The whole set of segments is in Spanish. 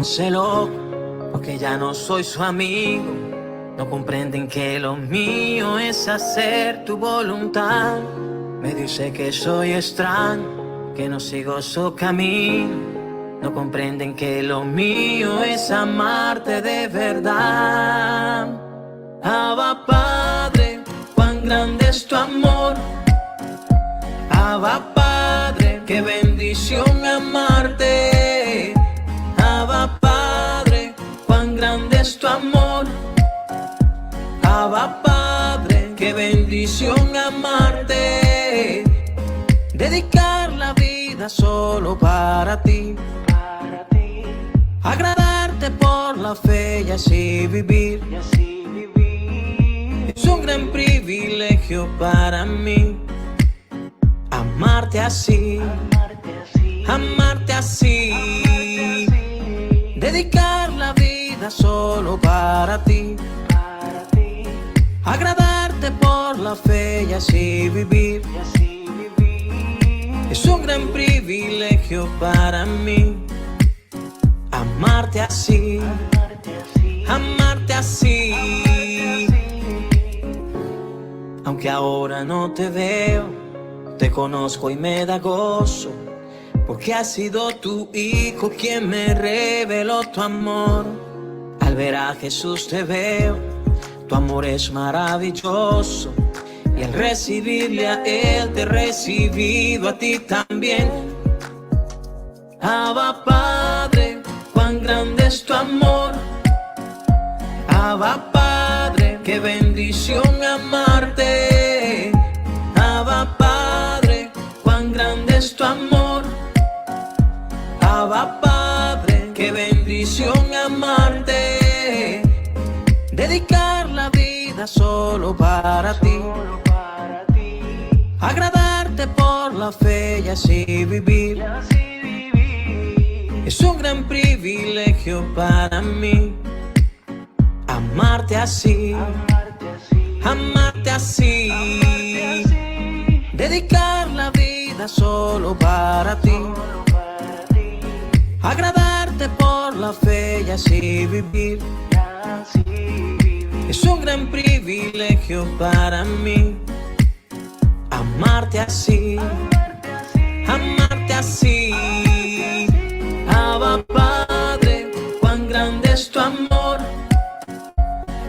volviéndose loco, porque ya no soy su amigo. No comprenden que lo mío es hacer tu voluntad. Me dice que soy extraño, que no sigo su camino. No comprenden que lo mío es amarte de verdad. Abba Padre, cuán grande es tu amor. Abba Padre, qué bendición amarte. Abba Padre, cuán grande es tu amor. Abba Padre, qué bendición amarte. Dedicar la vida solo para ti. Agradarte por la fe y así vivir. Es un gran privilegio para mí. Amarte así, amarte así. Dedicar la vida solo para ti. Agradarte por la fe y así vivir. Es un gran privilegio para mí. Amarte así, amarte así. Aunque ahora no te veo, te conozco y me da gozo, porque ha sido tu Hijo quien me reveló tu amor. Al ver a Jesús te veo, tu amor es maravilloso, y al recibirle a Él te he recibido a ti también. Abba Padre, cuán grande es tu amor. Abba Padre, qué bendición amarte. Abba Padre, cuán grande es tu amor. Abba Padre, qué bendición amarte. Dedicar la vida solo para ti. Agradarte por la fe y así vivir. Es un gran privilegio para mí. Amarte así, amarte así. Dedicar la vida solo para ti. Agradarte por la fe y así vivir. Es un gran privilegio para mí. Amarte así, amarte así. Abba Padre, cuán grande es tu amor.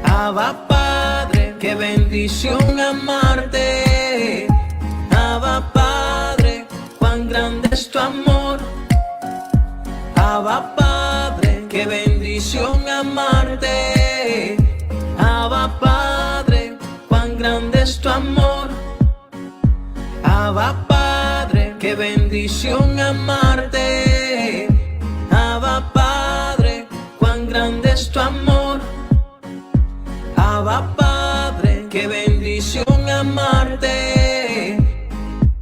Abba Padre, qué bendición amarte. Abba Padre, cuán grande es tu amor. Abba Padre, qué bendición amarte. Abba Padre, cuán grande es tu amor. Abba Padre, qué bendición amarte. Abba Padre, cuán grande es tu amor. Abba Padre, qué bendición amarte.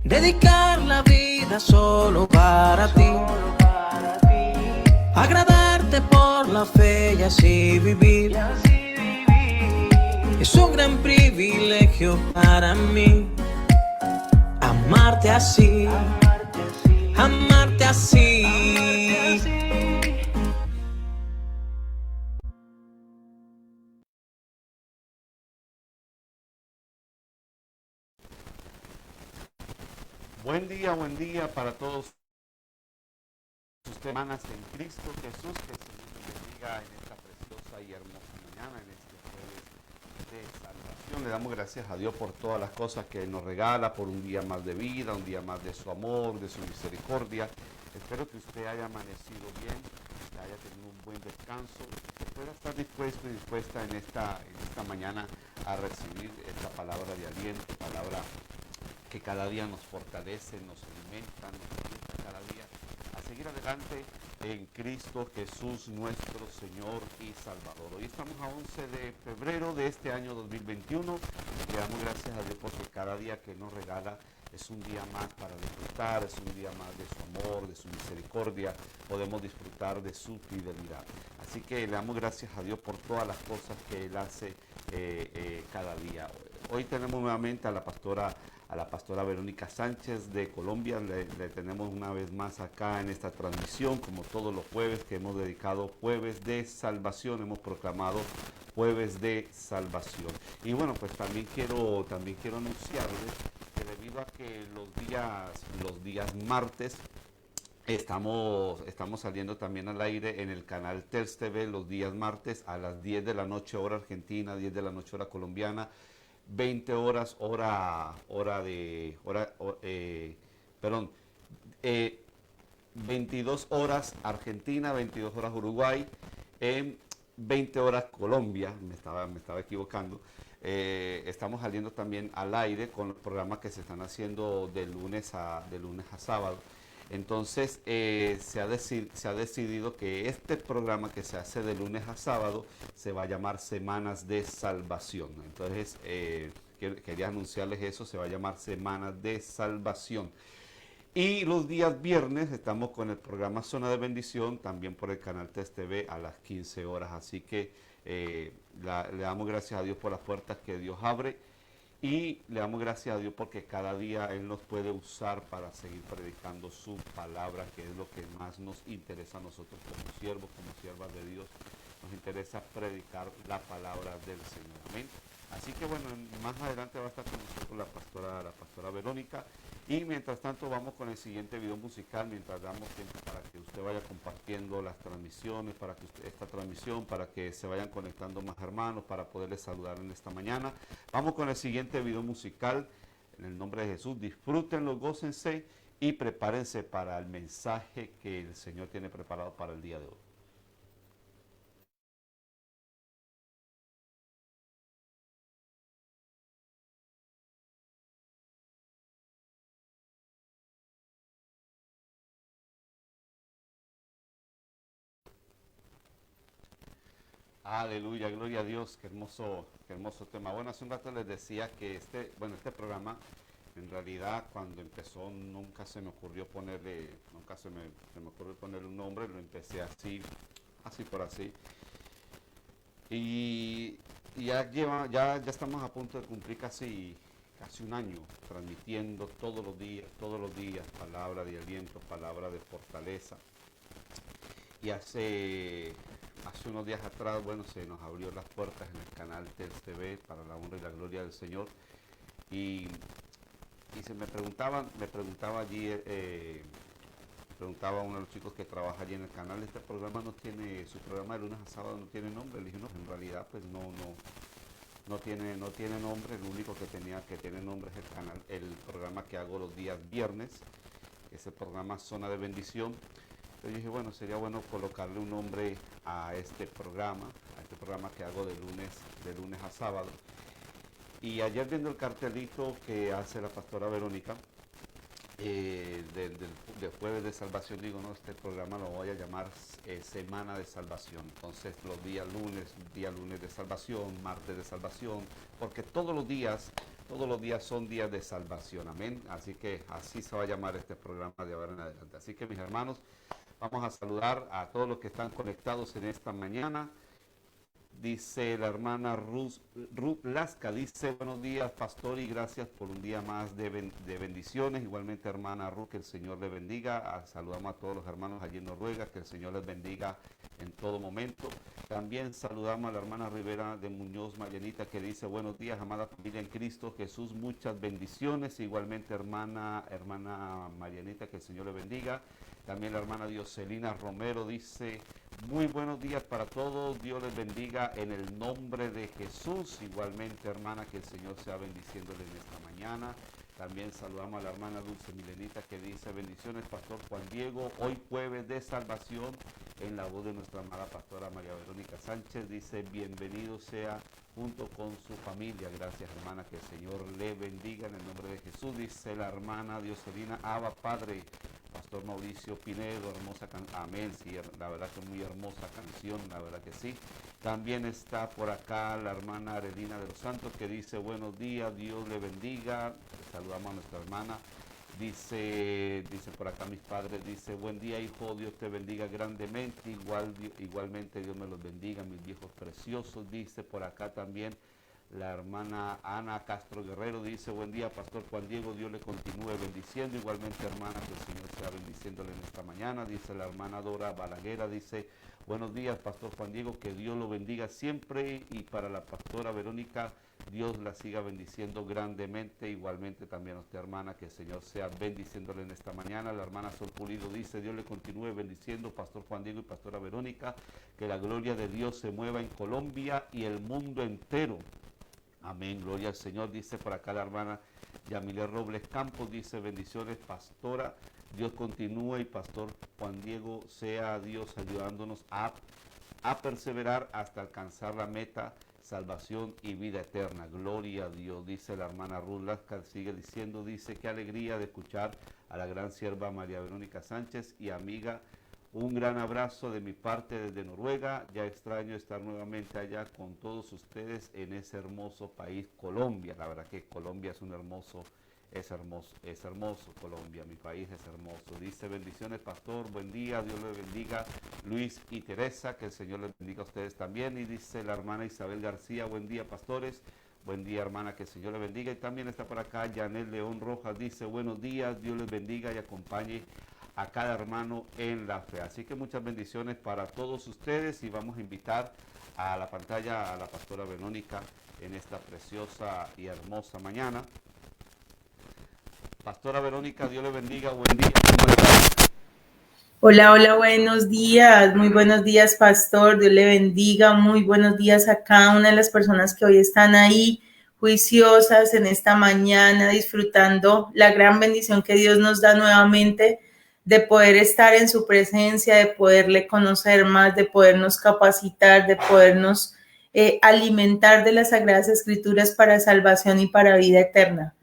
Dedicar la vida solo para ti. Agradarte por la fe y así vivir. Es un gran privilegio para mí. Amarte así, amarte así. Buen día para todos sus hermanas en Cristo Jesús. Que el Señor nos bendiga en esta preciosa y hermosa mañana, en este jueves de salvación. Le damos gracias a Dios por todas las cosas que nos regala, por un día más de vida, un día más de su amor, de su misericordia. Espero que usted haya amanecido bien, que haya tenido un buen descanso, que pueda estar dispuesto y dispuesta en esta mañana a recibir esta palabra de aliento, palabra que cada día nos fortalece, nos alimenta, nos ayuda cada día a seguir adelante en Cristo Jesús, nuestro Señor y Salvador. Hoy estamos a 11 de febrero de este año 2021. Le le damos gracias a Dios porque cada día que nos regala es un día más para disfrutar, es un día más de su amor, de su misericordia, podemos disfrutar de su fidelidad. Así que le damos gracias a Dios por todas las cosas que Él hace cada día. Hoy tenemos nuevamente a la pastora Verónica Sánchez de Colombia. Le tenemos una vez más acá en esta transmisión, como todos los jueves que hemos dedicado Jueves de Salvación, hemos proclamado Jueves de Salvación. Y bueno, pues también quiero anunciarles que debido a que los días martes estamos saliendo también al aire en el canal TELS TV los días martes a las 10 de la noche hora argentina, 10 de la noche hora colombiana, 20 horas perdón, 22 horas Argentina, 22 horas Uruguay, 20 horas Colombia, me estaba equivocando. Estamos saliendo también al aire con los programas que se están haciendo de lunes a sábado. Entonces se ha decidido que este programa que se hace de lunes a sábado se va a llamar Semanas de Salvación. Entonces quería anunciarles eso, se va a llamar Semanas de Salvación. Y los días viernes estamos con el programa Zona de Bendición, también por el canal TES TV a las 15 horas. Así que le damos gracias a Dios por las puertas que Dios abre. Y le damos gracias a Dios porque cada día Él nos puede usar para seguir predicando su palabra, que es lo que más nos interesa a nosotros como siervos, como siervas de Dios. Nos interesa predicar la palabra del Señor. Amén. Así que bueno, más adelante va a estar con nosotros la pastora Verónica. Y mientras tanto vamos con el siguiente video musical, mientras damos tiempo para que usted vaya compartiendo las transmisiones, esta transmisión, para que se vayan conectando más hermanos, para poderles saludar en esta mañana. Vamos con el siguiente video musical, en el nombre de Jesús. Disfrútenlo, gócense y prepárense para el mensaje que el Señor tiene preparado para el día de hoy. Aleluya, gloria a Dios, qué hermoso tema. Bueno, hace un rato les decía que este programa, en realidad cuando empezó nunca se me ocurrió ponerle un nombre, lo empecé así por así. Y ya estamos a punto de cumplir casi un año transmitiendo todos los días, palabra de aliento, palabra de fortaleza. Y hace unos días atrás, bueno, se nos abrió las puertas en el canal TELS TV para la honra y la gloria del Señor. Y me preguntaba allí, preguntaba uno de los chicos que trabaja allí en el canal, su programa de lunes a sábado no tiene nombre. Le dije, no, en realidad pues no tiene nombre. Lo único que tiene nombre es el programa que hago los días viernes, que es el programa Zona de Bendición. Entonces dije, bueno, sería bueno colocarle un nombre a este programa que hago de lunes a sábado. Y ayer viendo el cartelito que hace la pastora Verónica, de Jueves de Salvación, digo, no, este programa lo voy a llamar Semana de Salvación. Entonces los días lunes de salvación, martes de salvación, porque todos los días son días de salvación, amén. Así que así se va a llamar este programa de ahora en adelante. Así que mis hermanos, vamos a saludar a todos los que están conectados en esta mañana. Dice la hermana Ruth Lasca, dice, buenos días pastor y gracias por un día más de bendiciones. Igualmente hermana Ruth, que el Señor le bendiga. Saludamos a todos los hermanos allí en Noruega, que el Señor les bendiga en todo momento. También saludamos a la hermana Rivera de Muñoz Marianita, que dice, buenos días amada familia en Cristo Jesús, muchas bendiciones. Igualmente hermana Marianita, que el Señor le bendiga. También la hermana Dioselina Romero dice, muy buenos días para todos, Dios les bendiga en el nombre de Jesús. Igualmente, hermana, que el Señor sea bendiciéndole en esta mañana. También saludamos a la hermana Dulce Milenita, que dice, bendiciones, pastor Juan Diego, hoy Jueves de Salvación, en la voz de nuestra amada pastora María Verónica Sánchez. Dice, bienvenido sea junto con su familia. Gracias, hermana, que el Señor le bendiga en el nombre de Jesús. Dice la hermana Dioselina, Abba Padre, Pastor Mauricio Pinedo, hermosa amén, sí, la verdad que muy hermosa canción, la verdad que sí. También está por acá la hermana Arelina de los Santos que dice buenos días, Dios le bendiga. Saludamos a nuestra hermana. Dice por acá mis padres, dice buen día hijo, Dios te bendiga grandemente, igualmente Dios me los bendiga, mis viejos preciosos. Dice por acá también la hermana Ana Castro Guerrero, dice buen día Pastor Juan Diego, Dios le continúe bendiciendo, igualmente hermana, que el Señor sea bendiciéndole en esta mañana. Dice la hermana Dora Balaguera, dice buenos días Pastor Juan Diego, que Dios lo bendiga siempre, y para la pastora Verónica, Dios la siga bendiciendo grandemente, igualmente también a usted hermana, que el Señor sea bendiciéndole en esta mañana. La hermana Sol Pulido dice Dios le continúe bendiciendo Pastor Juan Diego y pastora Verónica, que la gloria de Dios se mueva en Colombia y el mundo entero. Amén, gloria al Señor. Dice por acá la hermana Yamile Robles Campos, dice bendiciones pastora, Dios continúe y Pastor Juan Diego sea Dios ayudándonos a perseverar hasta alcanzar la meta, salvación y vida eterna. Gloria a Dios. Dice la hermana Ruth Lascar, sigue diciendo, dice qué alegría de escuchar a la gran sierva María Verónica Sánchez y amiga. Un gran abrazo de mi parte desde Noruega. Ya extraño estar nuevamente allá con todos ustedes en ese hermoso país, Colombia. La verdad que Colombia es es hermoso Colombia, mi país es hermoso. Dice bendiciones pastor, buen día, Dios le bendiga Luis y Teresa, que el Señor les bendiga a ustedes también. Y dice la hermana Isabel García, buen día pastores, buen día hermana, que el Señor le bendiga. Y también está por acá Yanel León Rojas, dice buenos días, Dios les bendiga y acompañe a cada hermano en la fe. Así que muchas bendiciones para todos ustedes, y vamos a invitar a la pantalla a la pastora Verónica en esta preciosa y hermosa mañana. Pastora Verónica, Dios le bendiga, buen día. ¿Cómo está? Hola, hola, buenos días, muy buenos días, pastor, Dios le bendiga, muy buenos días a cada una de las personas que hoy están ahí, juiciosas en esta mañana, disfrutando la gran bendición que Dios nos da nuevamente de poder estar en su presencia, de poderle conocer más, de podernos capacitar, de podernos alimentar de las Sagradas Escrituras para salvación y para vida eterna.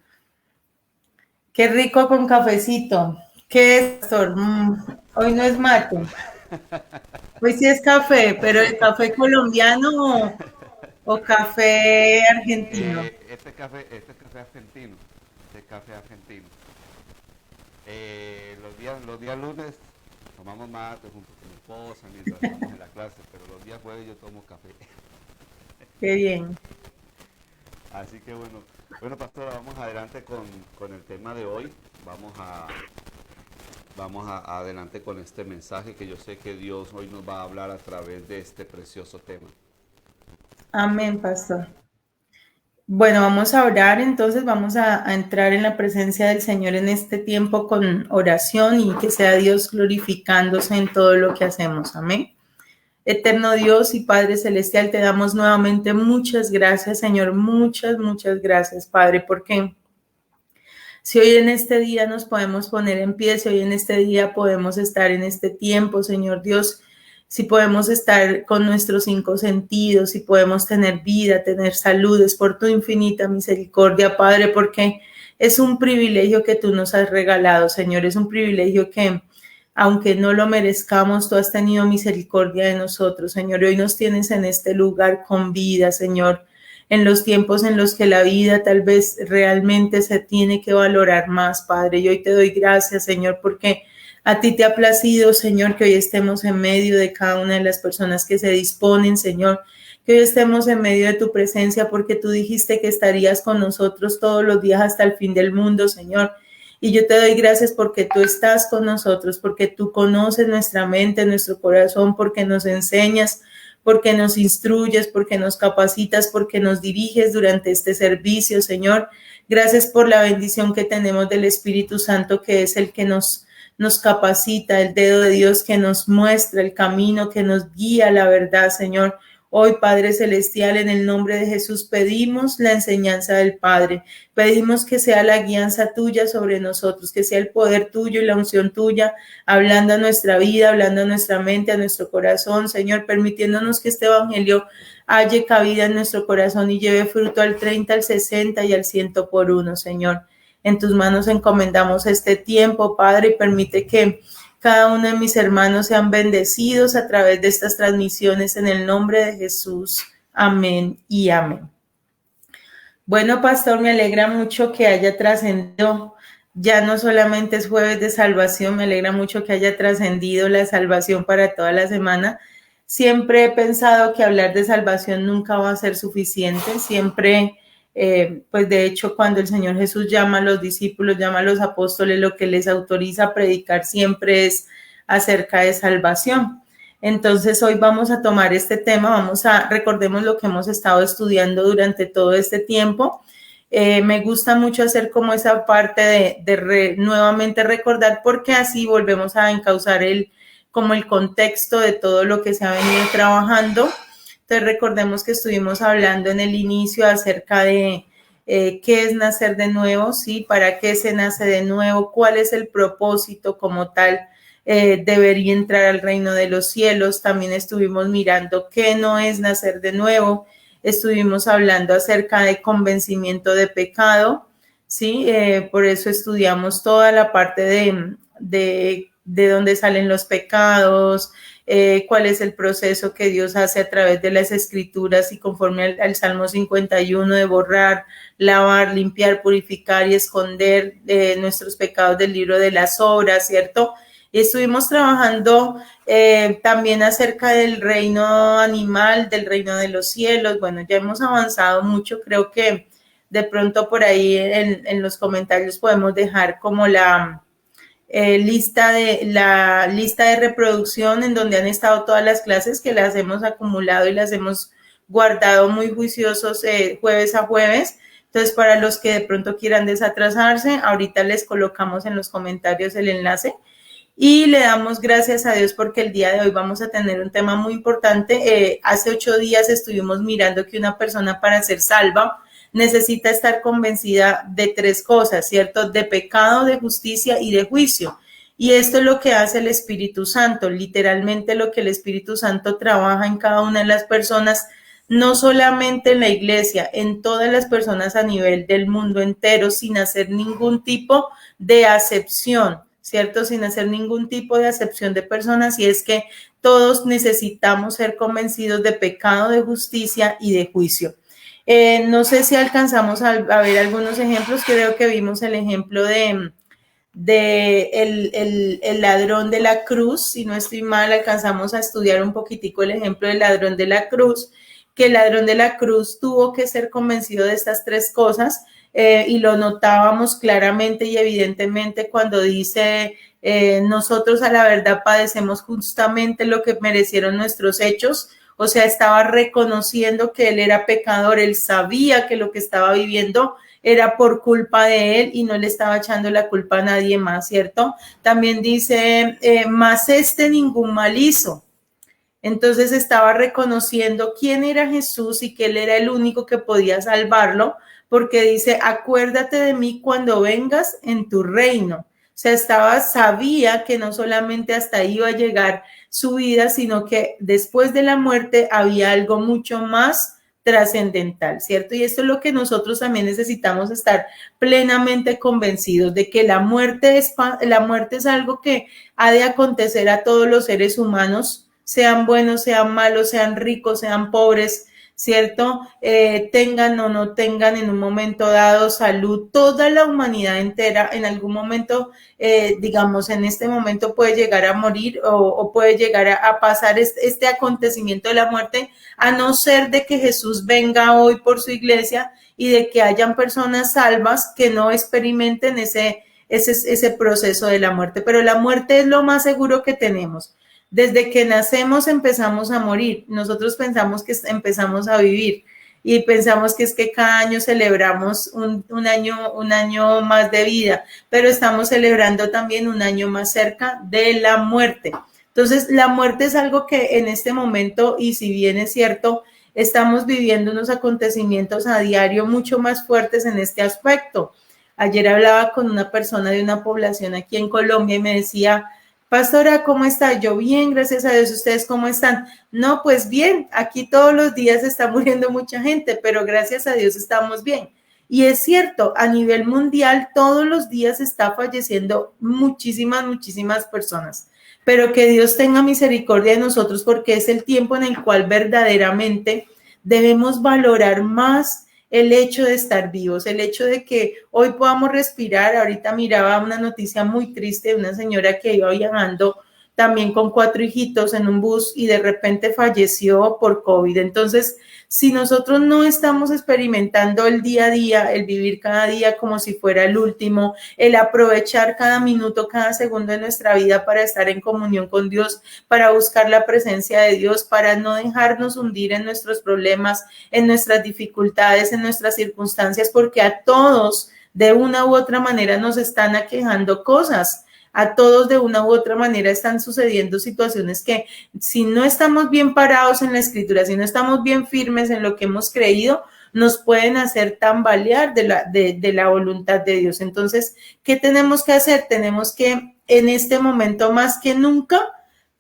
Qué rico con cafecito. ¿Qué es, pastor? Hoy no es mate. Hoy sí es café, pero ¿el café colombiano o café argentino? Este es café argentino. Este es café argentino. Los días lunes tomamos mate junto con mi esposa mientras estamos en la clase, pero los días jueves yo tomo café. Qué bien. Así que bueno pastora, vamos adelante con el tema de hoy. Vamos adelante con este mensaje que yo sé que Dios hoy nos va a hablar a través de este precioso tema. Amén, pastor. Bueno, vamos a orar, entonces vamos a entrar en la presencia del Señor en este tiempo con oración, y que sea Dios glorificándose en todo lo que hacemos. Amén. Eterno Dios y Padre Celestial, te damos nuevamente muchas gracias, Señor, muchas gracias, Padre, porque si hoy en este día nos podemos poner en pie, si hoy en este día podemos estar en este tiempo, Señor Dios, si podemos estar con nuestros 5 sentidos, si podemos tener vida, tener salud, es por tu infinita misericordia, Padre, porque es un privilegio que tú nos has regalado, Señor, es un privilegio que, aunque no lo merezcamos, tú has tenido misericordia de nosotros, Señor, y hoy nos tienes en este lugar con vida, Señor, en los tiempos en los que la vida tal vez realmente se tiene que valorar más, Padre. Y hoy te doy gracias, Señor, porque a ti te ha placido, Señor, que hoy estemos en medio de cada una de las personas que se disponen, Señor, que hoy estemos en medio de tu presencia, porque tú dijiste que estarías con nosotros todos los días hasta el fin del mundo, Señor. Y yo te doy gracias porque tú estás con nosotros, porque tú conoces nuestra mente, nuestro corazón, porque nos enseñas, porque nos instruyes, porque nos capacitas, porque nos diriges durante este servicio, Señor. Gracias por la bendición que tenemos del Espíritu Santo, que es el que nos capacita, el dedo de Dios que nos muestra el camino, que nos guía a la verdad, Señor. Hoy, Padre Celestial, en el nombre de Jesús, pedimos la enseñanza del Padre. Pedimos que sea la guianza tuya sobre nosotros, que sea el poder tuyo y la unción tuya, hablando a nuestra vida, hablando a nuestra mente, a nuestro corazón, Señor, permitiéndonos que este evangelio halle cabida en nuestro corazón y lleve fruto al 30, al 60 y al 100 por uno, Señor. En tus manos encomendamos este tiempo, Padre, y permite que cada uno de mis hermanos sean bendecidos a través de estas transmisiones en el nombre de Jesús. Amén y amén. Bueno, pastor, me alegra mucho que haya trascendido. Ya no solamente es jueves de salvación, me alegra mucho que haya trascendido la salvación para toda la semana. Siempre he pensado que hablar de salvación nunca va a ser suficiente. Siempre, pues de hecho, cuando el Señor Jesús llama a los discípulos, llama a los apóstoles, lo que les autoriza a predicar siempre es acerca de salvación. Entonces hoy vamos a tomar este tema, recordemos lo que hemos estado estudiando durante todo este tiempo. Me gusta mucho hacer como esa parte de nuevamente recordar, porque así volvemos a encauzar como el contexto de todo lo que se ha venido trabajando. Entonces recordemos que estuvimos hablando en el inicio acerca de qué es nacer de nuevo, ¿sí? ¿Para qué se nace de nuevo? ¿Cuál es el propósito como tal? Debería entrar al reino de los cielos. También estuvimos mirando qué no es nacer de nuevo. Estuvimos hablando acerca de convencimiento de pecado, ¿sí? Por eso estudiamos toda la parte de dónde salen los pecados, cuál es el proceso que Dios hace a través de las escrituras y conforme al Salmo 51 de borrar, lavar, limpiar, purificar y esconder nuestros pecados del libro de las obras, ¿cierto? Y estuvimos trabajando también acerca del reino animal, del reino de los cielos. Bueno, ya hemos avanzado mucho. Creo que de pronto por ahí en los comentarios podemos dejar como la lista de reproducción en donde han estado todas las clases, que las hemos acumulado y las hemos guardado muy juiciosos jueves a jueves. Entonces, para los que de pronto quieran desatrasarse, ahorita les colocamos en los comentarios el enlace. Y le damos gracias a Dios porque el día de hoy vamos a tener un tema muy importante. Hace 8 días estuvimos mirando que una persona, para ser salva, necesita estar convencida de 3 cosas, ¿cierto? De pecado, de justicia y de juicio. Y esto es lo que hace el Espíritu Santo, literalmente lo que el Espíritu Santo trabaja en cada una de las personas, no solamente en la iglesia, en todas las personas a nivel del mundo entero, sin hacer ningún tipo de acepción, ¿cierto? Sin hacer ningún tipo de acepción de personas, y es que todos necesitamos ser convencidos de pecado, de justicia y de juicio. No sé si alcanzamos a ver algunos ejemplos. Creo que vimos el ejemplo de el ladrón de la cruz. Si no estoy mal, alcanzamos a estudiar un poquitico el ejemplo del ladrón de la cruz, que el ladrón de la cruz tuvo que ser convencido de estas 3 cosas. Y lo notábamos claramente y evidentemente cuando dice nosotros a la verdad padecemos justamente lo que merecieron nuestros hechos. O sea, estaba reconociendo que él era pecador, él sabía que lo que estaba viviendo era por culpa de él y no le estaba echando la culpa a nadie más, ¿cierto? También dice, más ningún mal hizo. Entonces estaba reconociendo quién era Jesús y que él era el único que podía salvarlo, porque dice, acuérdate de mí cuando vengas en tu reino. O sea, sabía que no solamente hasta ahí iba a llegar su vida, sino que después de la muerte había algo mucho más trascendental, ¿cierto? Y esto es lo que nosotros también necesitamos estar plenamente convencidos de que la muerte es algo que ha de acontecer a todos los seres humanos, sean buenos, sean malos, sean ricos, sean pobres, ¿cierto? Tengan o no tengan en un momento dado salud, toda la humanidad entera en algún momento, digamos, en este momento puede llegar a morir o puede llegar a pasar este acontecimiento de la muerte, a no ser de que Jesús venga hoy por su iglesia y de que hayan personas salvas que no experimenten ese proceso de la muerte. Pero la muerte es lo más seguro que tenemos. Desde que nacemos empezamos a morir. Nosotros pensamos que empezamos a vivir y pensamos que es que cada año celebramos un año más de vida, pero estamos celebrando también un año más cerca de la muerte. Entonces, la muerte es algo que en este momento, y si bien es cierto, estamos viviendo unos acontecimientos a diario mucho más fuertes en este aspecto. Ayer hablaba con una persona de una población aquí en Colombia y me decía, pastora, ¿cómo está? Yo bien, gracias a Dios. ¿Ustedes cómo están? No, pues bien, aquí todos los días está muriendo mucha gente, pero gracias a Dios estamos bien. Y es cierto, a nivel mundial todos los días está falleciendo muchísimas personas. Pero que Dios tenga misericordia de nosotros porque es el tiempo en el cual verdaderamente debemos valorar más el hecho de estar vivos, el hecho de que hoy podamos respirar. Ahorita miraba una noticia muy triste de una señora que iba viajando también con 4 hijitos en un bus y de repente falleció por COVID. Entonces, si nosotros no estamos experimentando el día a día, el vivir cada día como si fuera el último, el aprovechar cada minuto, cada segundo de nuestra vida para estar en comunión con Dios, para buscar la presencia de Dios, para no dejarnos hundir en nuestros problemas, en nuestras dificultades, en nuestras circunstancias, porque a todos de una u otra manera nos están aquejando cosas. A todos de una u otra manera están sucediendo situaciones que si no estamos bien parados en la escritura, si no estamos bien firmes en lo que hemos creído, nos pueden hacer tambalear de la voluntad de Dios. Entonces, ¿qué tenemos que hacer? Tenemos que en este momento más que nunca,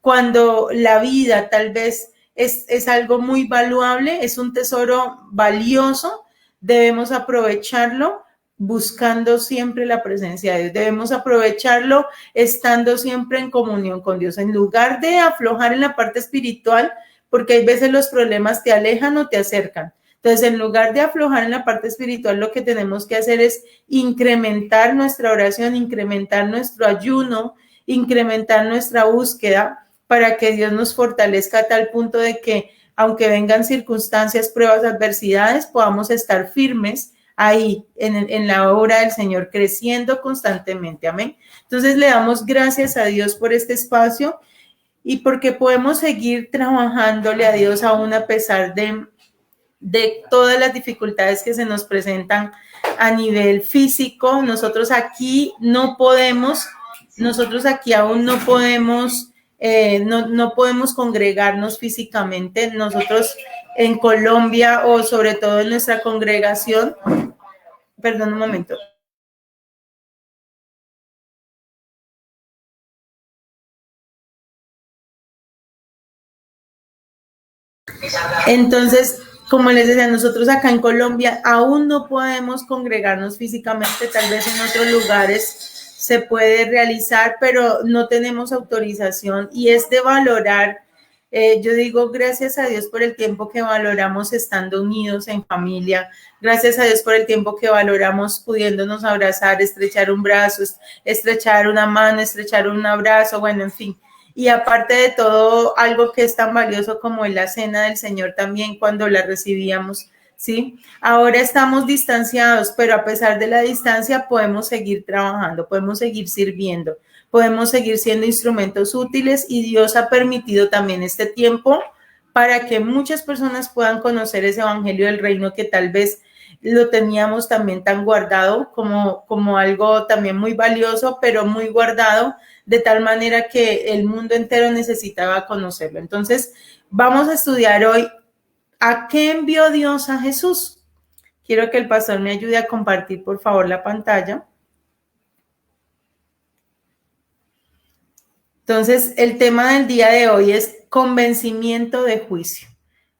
cuando la vida tal vez es algo muy valuable, es un tesoro valioso, debemos aprovecharlo buscando siempre la presencia de Dios. Debemos aprovecharlo estando siempre en comunión con Dios, en lugar de aflojar en la parte espiritual, porque hay veces los problemas te alejan o te acercan. Entonces, en lugar de aflojar en la parte espiritual, lo que tenemos que hacer es incrementar nuestra oración, incrementar nuestro ayuno, incrementar nuestra búsqueda para que Dios nos fortalezca a tal punto de que, aunque vengan circunstancias, pruebas, adversidades, podamos estar firmes ahí en la obra del Señor, creciendo constantemente. Amén. Entonces le damos gracias a Dios por este espacio y porque podemos seguir trabajándole a Dios aún a pesar de todas las dificultades que se nos presentan a nivel físico. Nosotros aquí aún no podemos, no podemos congregarnos físicamente. Nosotros en Colombia o sobre todo en nuestra congregación, perdón un momento. Entonces, como les decía, nosotros acá en Colombia aún no podemos congregarnos físicamente, tal vez en otros lugares se puede realizar, pero no tenemos autorización y es de valorar. Yo digo gracias a Dios por el tiempo que valoramos estando unidos en familia, gracias a Dios por el tiempo que valoramos pudiéndonos abrazar, estrechar un brazo, estrechar una mano, estrechar un abrazo, bueno, en fin. Y aparte de todo, algo que es tan valioso como es la cena del Señor también cuando la recibíamos, ¿sí? Ahora estamos distanciados, pero a pesar de la distancia podemos seguir trabajando, podemos seguir sirviendo, podemos seguir siendo instrumentos útiles y Dios ha permitido también este tiempo para que muchas personas puedan conocer ese evangelio del reino que tal vez lo teníamos también tan guardado como algo también muy valioso, pero muy guardado, de tal manera que el mundo entero necesitaba conocerlo. Entonces, vamos a estudiar hoy ¿a qué envió Dios a Jesús? Quiero que el pastor me ayude a compartir, por favor, la pantalla. Entonces, el tema del día de hoy es convencimiento de juicio.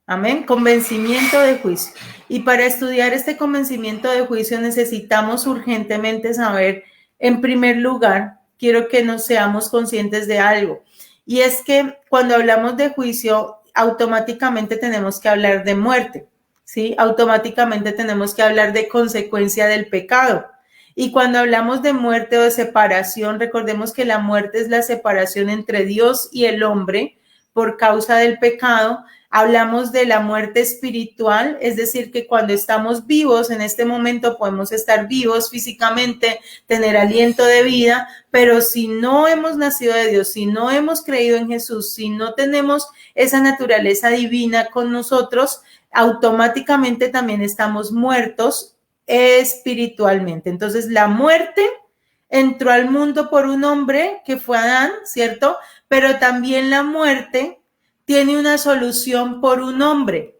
Amén, convencimiento de juicio. Y para estudiar este convencimiento de juicio necesitamos urgentemente saber, en primer lugar, quiero que nos seamos conscientes de algo. Y es que cuando hablamos de juicio, automáticamente tenemos que hablar de muerte, ¿sí? Automáticamente tenemos que hablar de consecuencia del pecado. Y cuando hablamos de muerte o de separación, recordemos que la muerte es la separación entre Dios y el hombre por causa del pecado. Hablamos de la muerte espiritual, es decir, que cuando estamos vivos, en este momento podemos estar vivos físicamente, tener aliento de vida, pero si no hemos nacido de Dios, si no hemos creído en Jesús, si no tenemos esa naturaleza divina con nosotros, automáticamente también estamos muertos espiritualmente. Entonces, la muerte entró al mundo por un hombre que fue Adán, ¿cierto? Pero también la muerte tiene una solución por un hombre.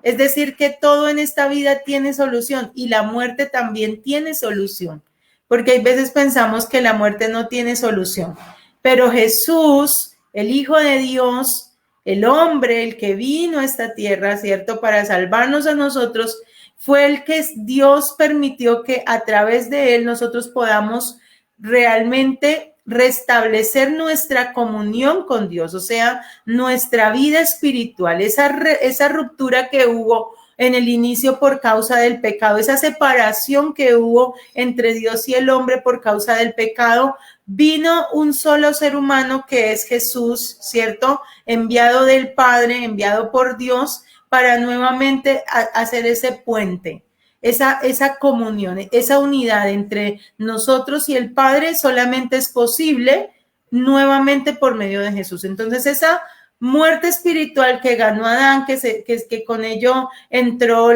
Es decir, que todo en esta vida tiene solución y la muerte también tiene solución. Porque hay veces pensamos que la muerte no tiene solución. Pero Jesús, el Hijo de Dios, el hombre, el que vino a esta tierra, ¿cierto? Para salvarnos a nosotros, fue el que Dios permitió que a través de él nosotros podamos realmente restablecer nuestra comunión con Dios, o sea, nuestra vida espiritual, esa ruptura que hubo en el inicio por causa del pecado, esa separación que hubo entre Dios y el hombre por causa del pecado, vino un solo ser humano que es Jesús, ¿cierto? Enviado del Padre, enviado por Dios para nuevamente hacer ese puente. Esa comunión, esa unidad entre nosotros y el Padre solamente es posible nuevamente por medio de Jesús. Entonces, esa muerte espiritual que ganó Adán, que con ello entró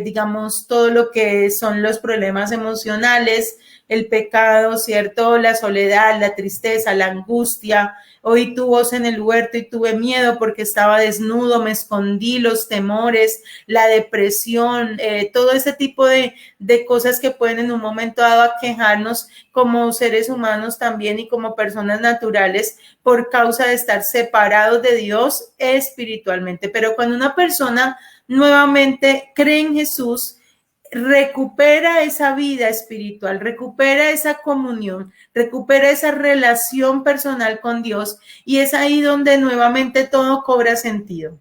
digamos, todo lo que son los problemas emocionales, el pecado, ¿cierto? La soledad, la tristeza, la angustia. Oí tu voz en el huerto y tuve miedo porque estaba desnudo, me escondí, los temores, la depresión, todo ese tipo de cosas que pueden en un momento dado aquejarnos como seres humanos también y como personas naturales por causa de estar separados de Dios espiritualmente. Pero cuando una persona nuevamente cree en Jesús, recupera esa vida espiritual, recupera esa comunión, recupera esa relación personal con Dios y es ahí donde nuevamente todo cobra sentido.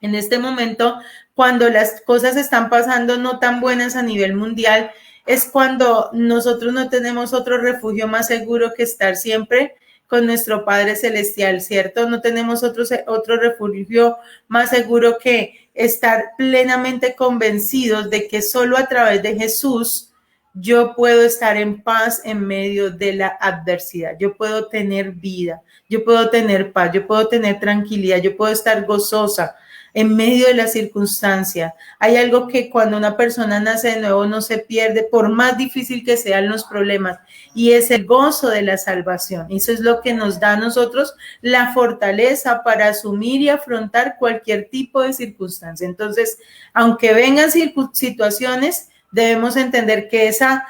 En este momento, cuando las cosas están pasando no tan buenas a nivel mundial, es cuando nosotros no tenemos otro refugio más seguro que estar siempre con nuestro Padre Celestial, ¿cierto? No tenemos otro refugio más seguro que estar plenamente convencidos de que solo a través de Jesús yo puedo estar en paz en medio de la adversidad. Yo puedo tener vida, yo puedo tener paz, yo puedo tener tranquilidad, yo puedo estar gozosa en medio de la circunstancia. Hay algo que cuando una persona nace de nuevo no se pierde, por más difícil que sean los problemas, y es el gozo de la salvación. Eso es lo que nos da a nosotros la fortaleza para asumir y afrontar cualquier tipo de circunstancia. Entonces, aunque vengan situaciones, debemos entender que esa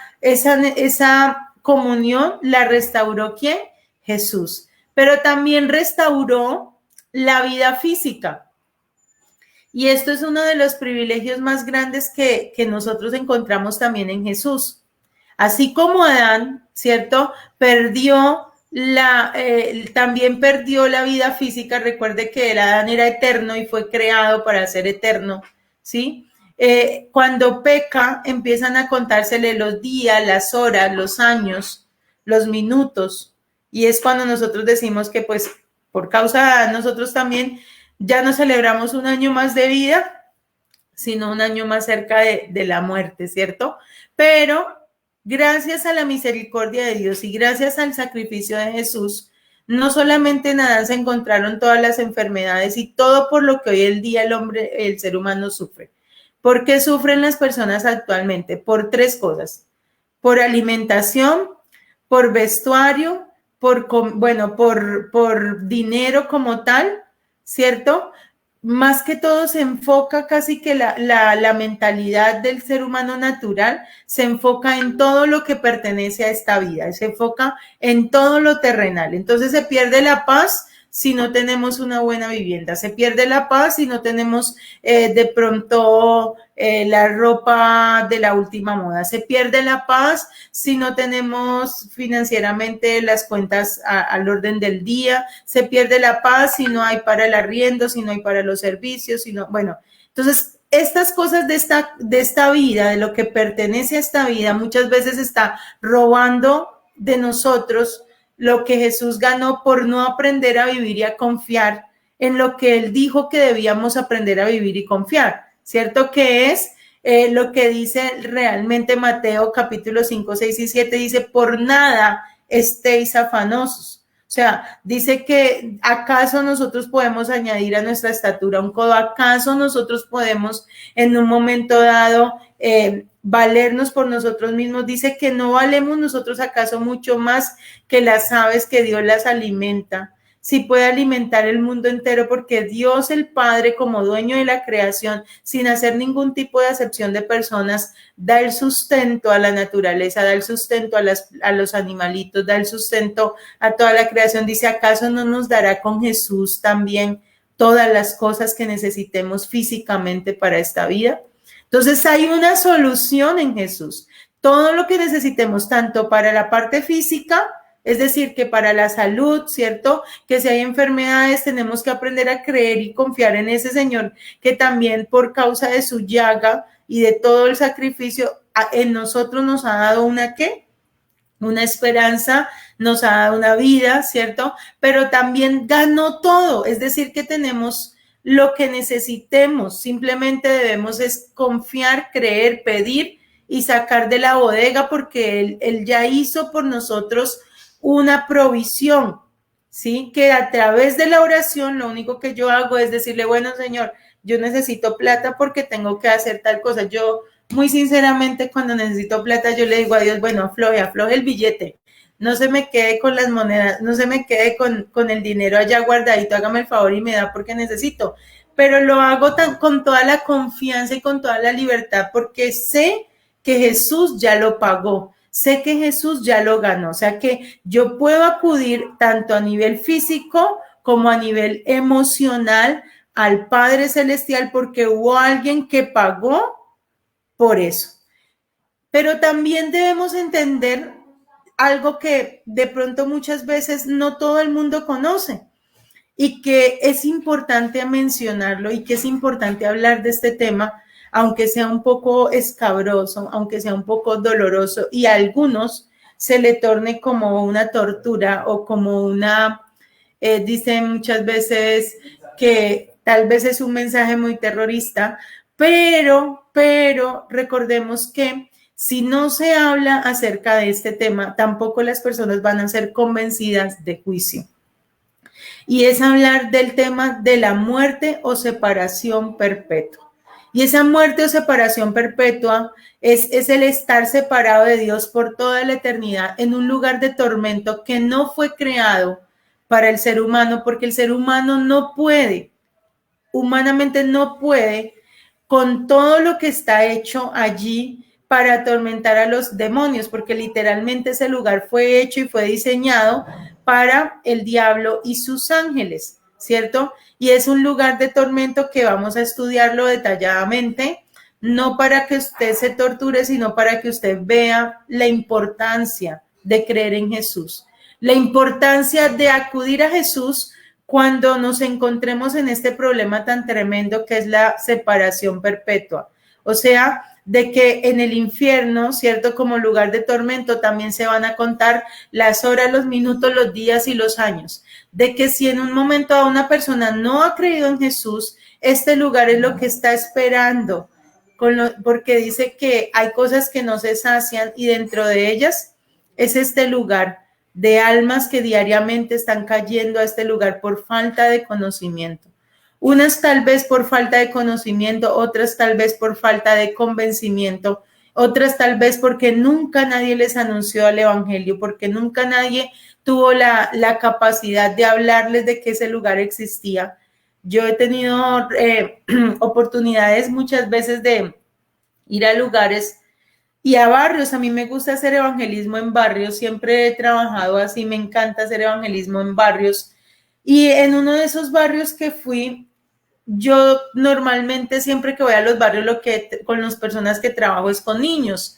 comunión la restauró ¿quién? Jesús. Pero también restauró la vida física. Y esto es uno de los privilegios más grandes que nosotros encontramos también en Jesús. Así como Adán, ¿cierto? También perdió la vida física. Recuerde que el Adán era eterno y fue creado para ser eterno, ¿sí? Cuando peca, empiezan a contársele los días, las horas, los años, los minutos. Y es cuando nosotros decimos que, pues, por causa de Adán, nosotros también ya no celebramos un año más de vida, sino un año más cerca de la muerte, ¿cierto? Pero gracias a la misericordia de Dios y gracias al sacrificio de Jesús, no solamente en Adán se encontraron todas las enfermedades y todo por lo que hoy el día el ser humano sufre. ¿Por qué sufren las personas actualmente? Por tres cosas: por alimentación, por vestuario, por dinero como tal, ¿cierto? Más que todo se enfoca casi que la mentalidad del ser humano natural se enfoca en todo lo que pertenece a esta vida, se enfoca en todo lo terrenal. Entonces se pierde la paz si no tenemos una buena vivienda, se pierde la paz si no tenemos de pronto la ropa de la última moda, se pierde la paz si no tenemos financieramente las cuentas al orden del día, se pierde la paz si no hay para el arriendo, si no hay para los servicios, bueno, entonces estas cosas de esta vida, de lo que pertenece a esta vida, muchas veces está robando de nosotros lo que Jesús ganó por no aprender a vivir y a confiar en lo que Él dijo que debíamos aprender a vivir y confiar, ¿cierto? Que es lo que dice realmente Mateo capítulo 5, 6 y 7, dice, por nada estéis afanosos. O sea, dice que ¿acaso nosotros podemos añadir a nuestra estatura un codo? ¿Acaso nosotros podemos en un momento dado valernos por nosotros mismos? Dice que no valemos nosotros acaso mucho más que las aves que Dios las alimenta, si puede alimentar el mundo entero, porque Dios el Padre, como dueño de la creación, sin hacer ningún tipo de acepción de personas, da el sustento a la naturaleza, da el sustento a los animalitos, da el sustento a toda la creación. Dice, ¿acaso no nos dará con Jesús también todas las cosas que necesitemos físicamente para esta vida? Entonces hay una solución en Jesús. Todo lo que necesitemos, tanto para la parte física, es decir, que para la salud, ¿cierto? Que si hay enfermedades tenemos que aprender a creer y confiar en ese Señor, que también por causa de su llaga y de todo el sacrificio, en nosotros nos ha dado una ¿qué? Una esperanza, nos ha dado una vida, ¿cierto? Pero también ganó todo, es decir, que tenemos lo que necesitemos, simplemente debemos es confiar, creer, pedir y sacar de la bodega, porque él ya hizo por nosotros una provisión, ¿sí? Que a través de la oración lo único que yo hago es decirle, bueno, Señor, yo necesito plata porque tengo que hacer tal cosa. Yo, muy sinceramente, cuando necesito plata, yo le digo a Dios, bueno, afloje el billete. No se me quede con las monedas, no se me quede con el dinero allá guardadito, hágame el favor y me da porque necesito. Pero lo hago con toda la confianza y con toda la libertad porque sé que Jesús ya lo pagó. Sé que Jesús ya lo ganó, o sea que yo puedo acudir tanto a nivel físico como a nivel emocional al Padre Celestial porque hubo alguien que pagó por eso. Pero también debemos entender algo que de pronto muchas veces no todo el mundo conoce y que es importante mencionarlo y que es importante hablar de este tema, aunque sea un poco escabroso, aunque sea un poco doloroso y a algunos se le torne como una tortura o como una, dicen muchas veces que tal vez es un mensaje muy terrorista, pero recordemos que si no se habla acerca de este tema, tampoco las personas van a ser convencidas de juicio. Y es hablar del tema de la muerte o separación perpetua. Y esa muerte o separación perpetua es el estar separado de Dios por toda la eternidad en un lugar de tormento que no fue creado para el ser humano, porque el ser humano no puede, humanamente no puede, con todo lo que está hecho allí para atormentar a los demonios, porque literalmente ese lugar fue hecho y fue diseñado para el diablo y sus ángeles, ¿cierto? Y es un lugar de tormento que vamos a estudiarlo detalladamente, no para que usted se torture, sino para que usted vea la importancia de creer en Jesús, la importancia de acudir a Jesús cuando nos encontremos en este problema tan tremendo que es la separación perpetua. O sea, de que en el infierno, ¿cierto? Como lugar de tormento también se van a contar las horas, los minutos, los días y los años. De que si en un momento a una persona no ha creído en Jesús, este lugar es lo que está esperando, porque dice que hay cosas que no se sacian y dentro de ellas es este lugar de almas que diariamente están cayendo a este lugar por falta de conocimiento. Unas tal vez por falta de conocimiento, otras tal vez por falta de convencimiento, otras tal vez porque nunca nadie les anunció el evangelio, porque nunca nadie tuvo la capacidad de hablarles de que ese lugar existía. Yo he tenido oportunidades muchas veces de ir a lugares y a barrios. A mí me gusta hacer evangelismo en barrios, siempre he trabajado así, me encanta hacer evangelismo en barrios. Y en uno de esos barrios que fui, yo normalmente siempre que voy a los barrios, con las personas que trabajo es con niños.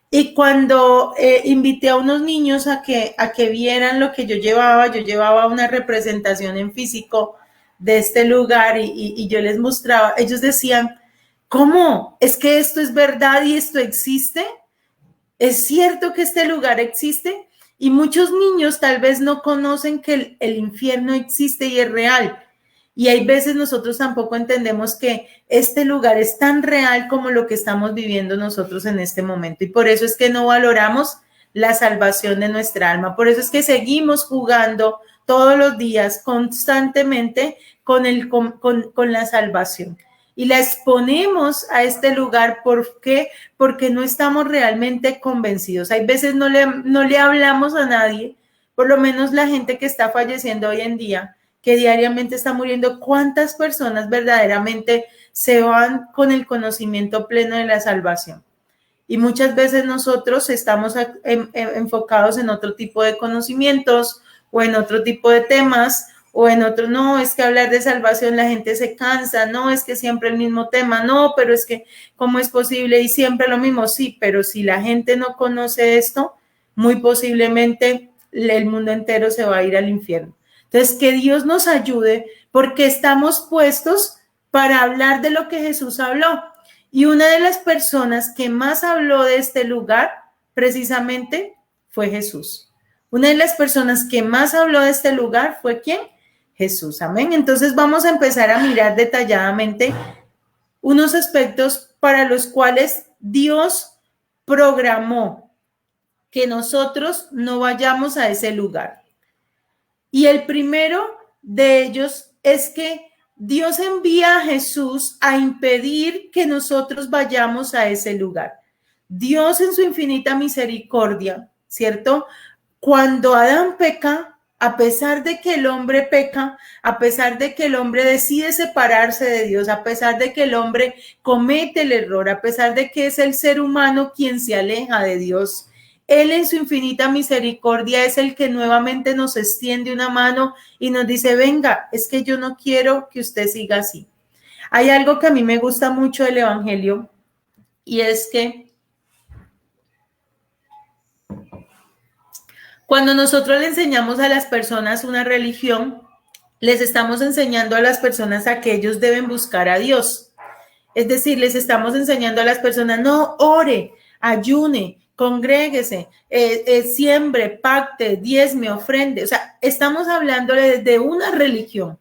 Y cuando invité a unos niños a que vieran lo que yo llevaba una representación en físico de este lugar y yo les mostraba, ellos decían, ¿cómo? ¿Es que esto es verdad y esto existe? ¿Es cierto que este lugar existe? Y muchos niños tal vez no conocen que el infierno existe y es real. Y hay veces nosotros tampoco entendemos que este lugar es tan real como lo que estamos viviendo nosotros en este momento. Y por eso es que no valoramos la salvación de nuestra alma. Por eso es que seguimos jugando todos los días constantemente con la salvación. Y la exponemos a este lugar. ¿Por qué? Porque no estamos realmente convencidos. Hay veces no le hablamos a nadie por lo menos la gente que está falleciendo hoy en día, que diariamente está muriendo, ¿cuántas personas verdaderamente se van con el conocimiento pleno de la salvación? Y muchas veces nosotros estamos enfocados en otro tipo de conocimientos o en otro tipo de temas o en otro, no, es que hablar de salvación la gente se cansa, no, es que siempre el mismo tema, no, pero es que, ¿cómo es posible? Y siempre lo mismo, sí, pero si la gente no conoce esto, muy posiblemente el mundo entero se va a ir al infierno. Entonces, que Dios nos ayude porque estamos puestos para hablar de lo que Jesús habló. Y una de las personas que más habló de este lugar, precisamente, fue Jesús. Una de las personas que más habló de este lugar fue ¿quién? Jesús. Amén. Entonces vamos a empezar a mirar detalladamente unos aspectos para los cuales Dios programó que nosotros no vayamos a ese lugar. Y el primero de ellos es que Dios envía a Jesús a impedir que nosotros vayamos a ese lugar. Dios en su infinita misericordia, ¿cierto? Cuando Adán peca, a pesar de que el hombre peca, a pesar de que el hombre decide separarse de Dios, a pesar de que el hombre comete el error, a pesar de que es el ser humano quien se aleja de Dios, Él en su infinita misericordia es el que nuevamente nos extiende una mano y nos dice, venga, es que yo no quiero que usted siga así. Hay algo que a mí me gusta mucho del Evangelio y es que cuando nosotros le enseñamos a las personas una religión, les estamos enseñando a las personas a que ellos deben buscar a Dios. Es decir, les estamos enseñando a las personas, no, ore, ayune, congréguese, siembre, pacte, diezme, ofrende. O sea, estamos hablándole de una religión.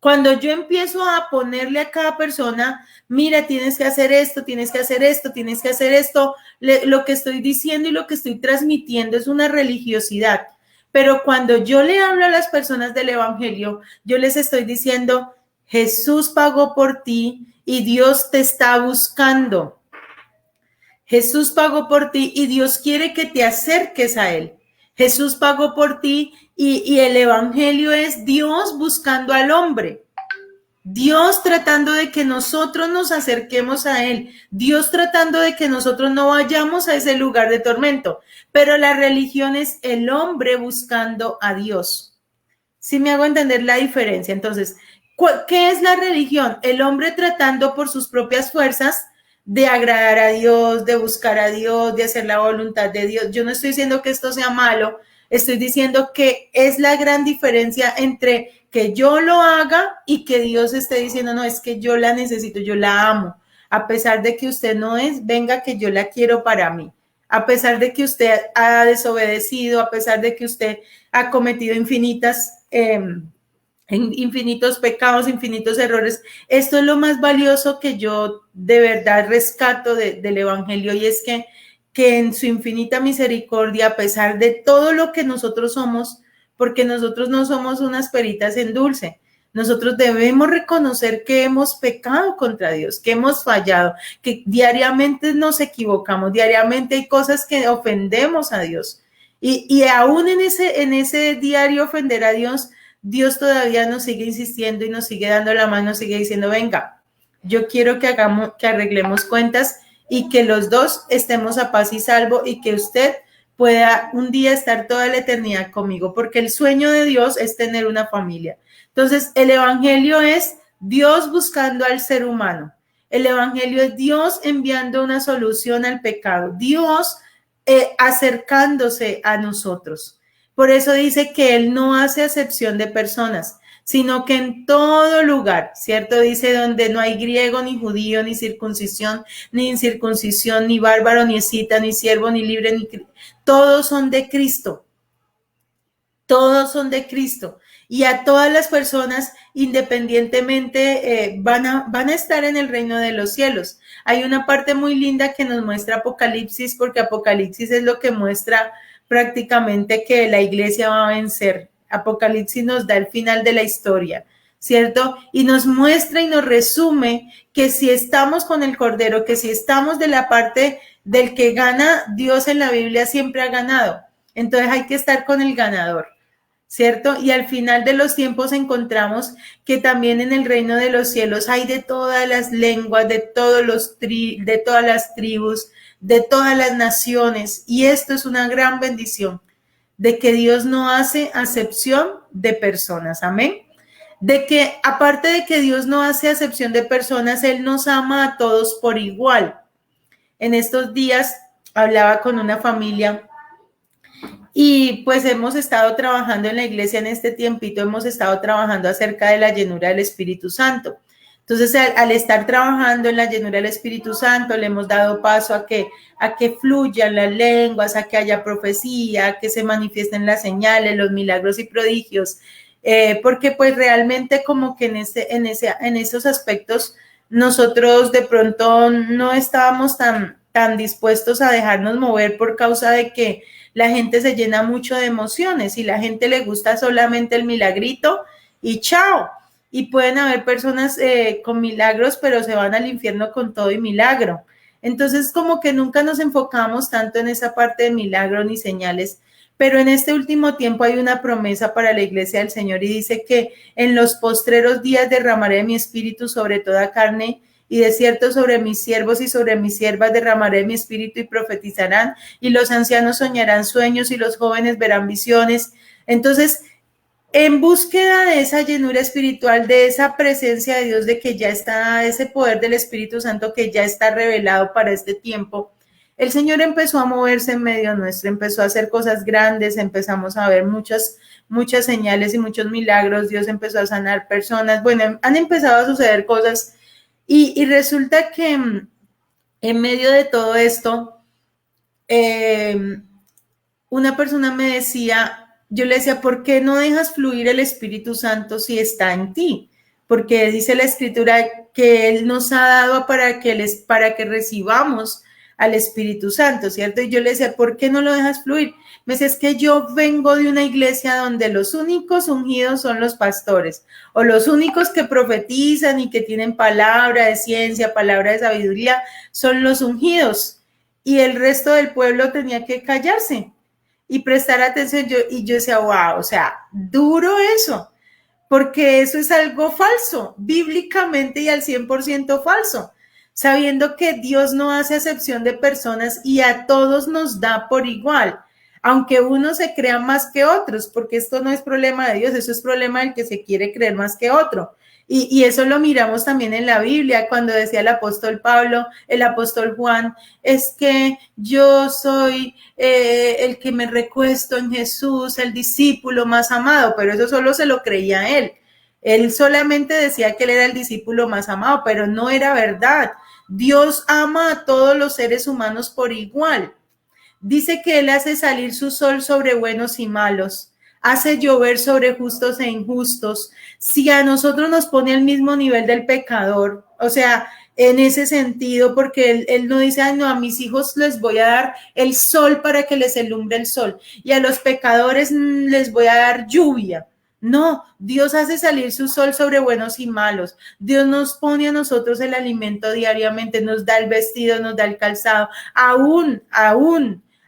Cuando yo empiezo a ponerle a cada persona, mira, tienes que hacer esto, tienes que hacer esto, tienes que hacer esto, lo que estoy diciendo y lo que estoy transmitiendo es una religiosidad. Pero cuando yo le hablo a las personas del Evangelio, yo les estoy diciendo, Jesús pagó por ti y Dios te está buscando. Jesús pagó por ti y Dios quiere que te acerques a Él. Jesús pagó por ti y el Evangelio es Dios buscando al hombre. Dios tratando de que nosotros nos acerquemos a Él. Dios tratando de que nosotros no vayamos a ese lugar de tormento. Pero la religión es el hombre buscando a Dios. ¿Sí me hago entender la diferencia? Entonces, ¿qué es la religión? El hombre tratando por sus propias fuerzas de agradar a Dios, de buscar a Dios, de hacer la voluntad de Dios. Yo no estoy diciendo que esto sea malo, estoy diciendo que es la gran diferencia entre que yo lo haga y que Dios esté diciendo, no, es que yo la necesito, yo la amo. A pesar de que usted no es, venga que yo la quiero para mí. A pesar de que usted ha desobedecido, a pesar de que usted ha cometido infinitos pecados, infinitos errores. Esto es lo más valioso que yo de verdad rescato del Evangelio y es que en su infinita misericordia, a pesar de todo lo que nosotros somos, porque nosotros no somos unas peritas en dulce, nosotros debemos reconocer que hemos pecado contra Dios, que hemos fallado, que diariamente nos equivocamos, diariamente hay cosas que ofendemos a Dios. Y aún en ese diario ofender a Dios, Dios todavía nos sigue insistiendo y nos sigue dando la mano, nos sigue diciendo, venga, yo quiero que arreglemos cuentas y que los dos estemos a paz y salvo y que usted pueda un día estar toda la eternidad conmigo, porque el sueño de Dios es tener una familia. Entonces, el Evangelio es Dios buscando al ser humano. El Evangelio es Dios enviando una solución al pecado, Dios acercándose a nosotros. Por eso dice que Él no hace acepción de personas, sino que en todo lugar, ¿cierto? Dice donde no hay griego, ni judío, ni circuncisión, ni incircuncisión, ni bárbaro, ni escita, ni siervo, ni libre, ni... Todos son de Cristo. Todos son de Cristo. Y a todas las personas, independientemente, van a estar en el reino de los cielos. Hay una parte muy linda que nos muestra Apocalipsis, porque Apocalipsis es lo que muestra prácticamente que la iglesia va a vencer. Apocalipsis nos da el final de la historia, ¿cierto? Y nos muestra y nos resume que si estamos con el Cordero, que si estamos de la parte del que gana, Dios en la Biblia siempre ha ganado. Entonces hay que estar con el ganador, ¿cierto? Y al final de los tiempos encontramos que también en el reino de los cielos hay de todas las lenguas, de todas las tribus, de todas las naciones. Y esto es una gran bendición, de que Dios no hace acepción de personas. Amén. De que aparte de que Dios no hace acepción de personas, Él nos ama a todos por igual. En estos días hablaba con una familia y pues hemos estado trabajando en la iglesia en este tiempito, hemos estado trabajando acerca de la llenura del Espíritu Santo. Entonces, al estar trabajando en la llenura del Espíritu Santo, le hemos dado paso a que fluyan las lenguas, a que haya profecía, a que se manifiesten las señales, los milagros y prodigios, porque pues realmente como que en esos aspectos nosotros de pronto no estábamos tan dispuestos a dejarnos mover por causa de que la gente se llena mucho de emociones y la gente le gusta solamente el milagrito y chao. Y pueden haber personas con milagros, pero se van al infierno con todo y milagro. Entonces, como que nunca nos enfocamos tanto en esa parte de milagros ni señales. Pero en este último tiempo hay una promesa para la iglesia del Señor y dice que en los postreros días derramaré mi espíritu sobre toda carne, y de cierto sobre mis siervos y sobre mis siervas derramaré mi espíritu y profetizarán, y los ancianos soñarán sueños y los jóvenes verán visiones. Entonces, en búsqueda de esa llenura espiritual, de esa presencia de Dios, de que ya está ese poder del Espíritu Santo que ya está revelado para este tiempo, el Señor empezó a moverse en medio nuestro, empezó a hacer cosas grandes, empezamos a ver muchas señales y muchos milagros, Dios empezó a sanar personas, bueno, han empezado a suceder cosas y resulta que en medio de todo esto, una persona me decía, yo le decía, ¿por qué no dejas fluir el Espíritu Santo si está en ti? Porque dice la Escritura que Él nos ha dado para que recibamos al Espíritu Santo, ¿cierto? Y yo le decía, ¿por qué no lo dejas fluir? Me dice, es que yo vengo de una iglesia donde los únicos ungidos son los pastores, o los únicos que profetizan y que tienen palabra de ciencia, palabra de sabiduría, son los ungidos, y el resto del pueblo tenía que callarse y prestar atención. Yo decía, wow, o sea, duro eso, porque eso es algo falso, bíblicamente y al 100% falso, sabiendo que Dios no hace acepción de personas y a todos nos da por igual, aunque uno se crea más que otros, porque esto no es problema de Dios, eso es problema del que se quiere creer más que otro. Y eso lo miramos también en la Biblia, cuando decía el apóstol Pablo, el apóstol Juan, es que yo soy el que me recuesto en Jesús, el discípulo más amado, pero eso solo se lo creía él. Él solamente decía que él era el discípulo más amado, pero no era verdad. Dios ama a todos los seres humanos por igual. Dice que Él hace salir su sol sobre buenos y malos, hace llover sobre justos e injustos. Si a nosotros nos pone al mismo nivel del pecador, o sea, en ese sentido, porque él no dice, ay, no, a mis hijos les voy a dar el sol para que les alumbre el sol, y a los pecadores les voy a dar lluvia. No, Dios hace salir su sol sobre buenos y malos. Dios nos pone a nosotros el alimento diariamente, nos da el vestido, nos da el calzado. Aún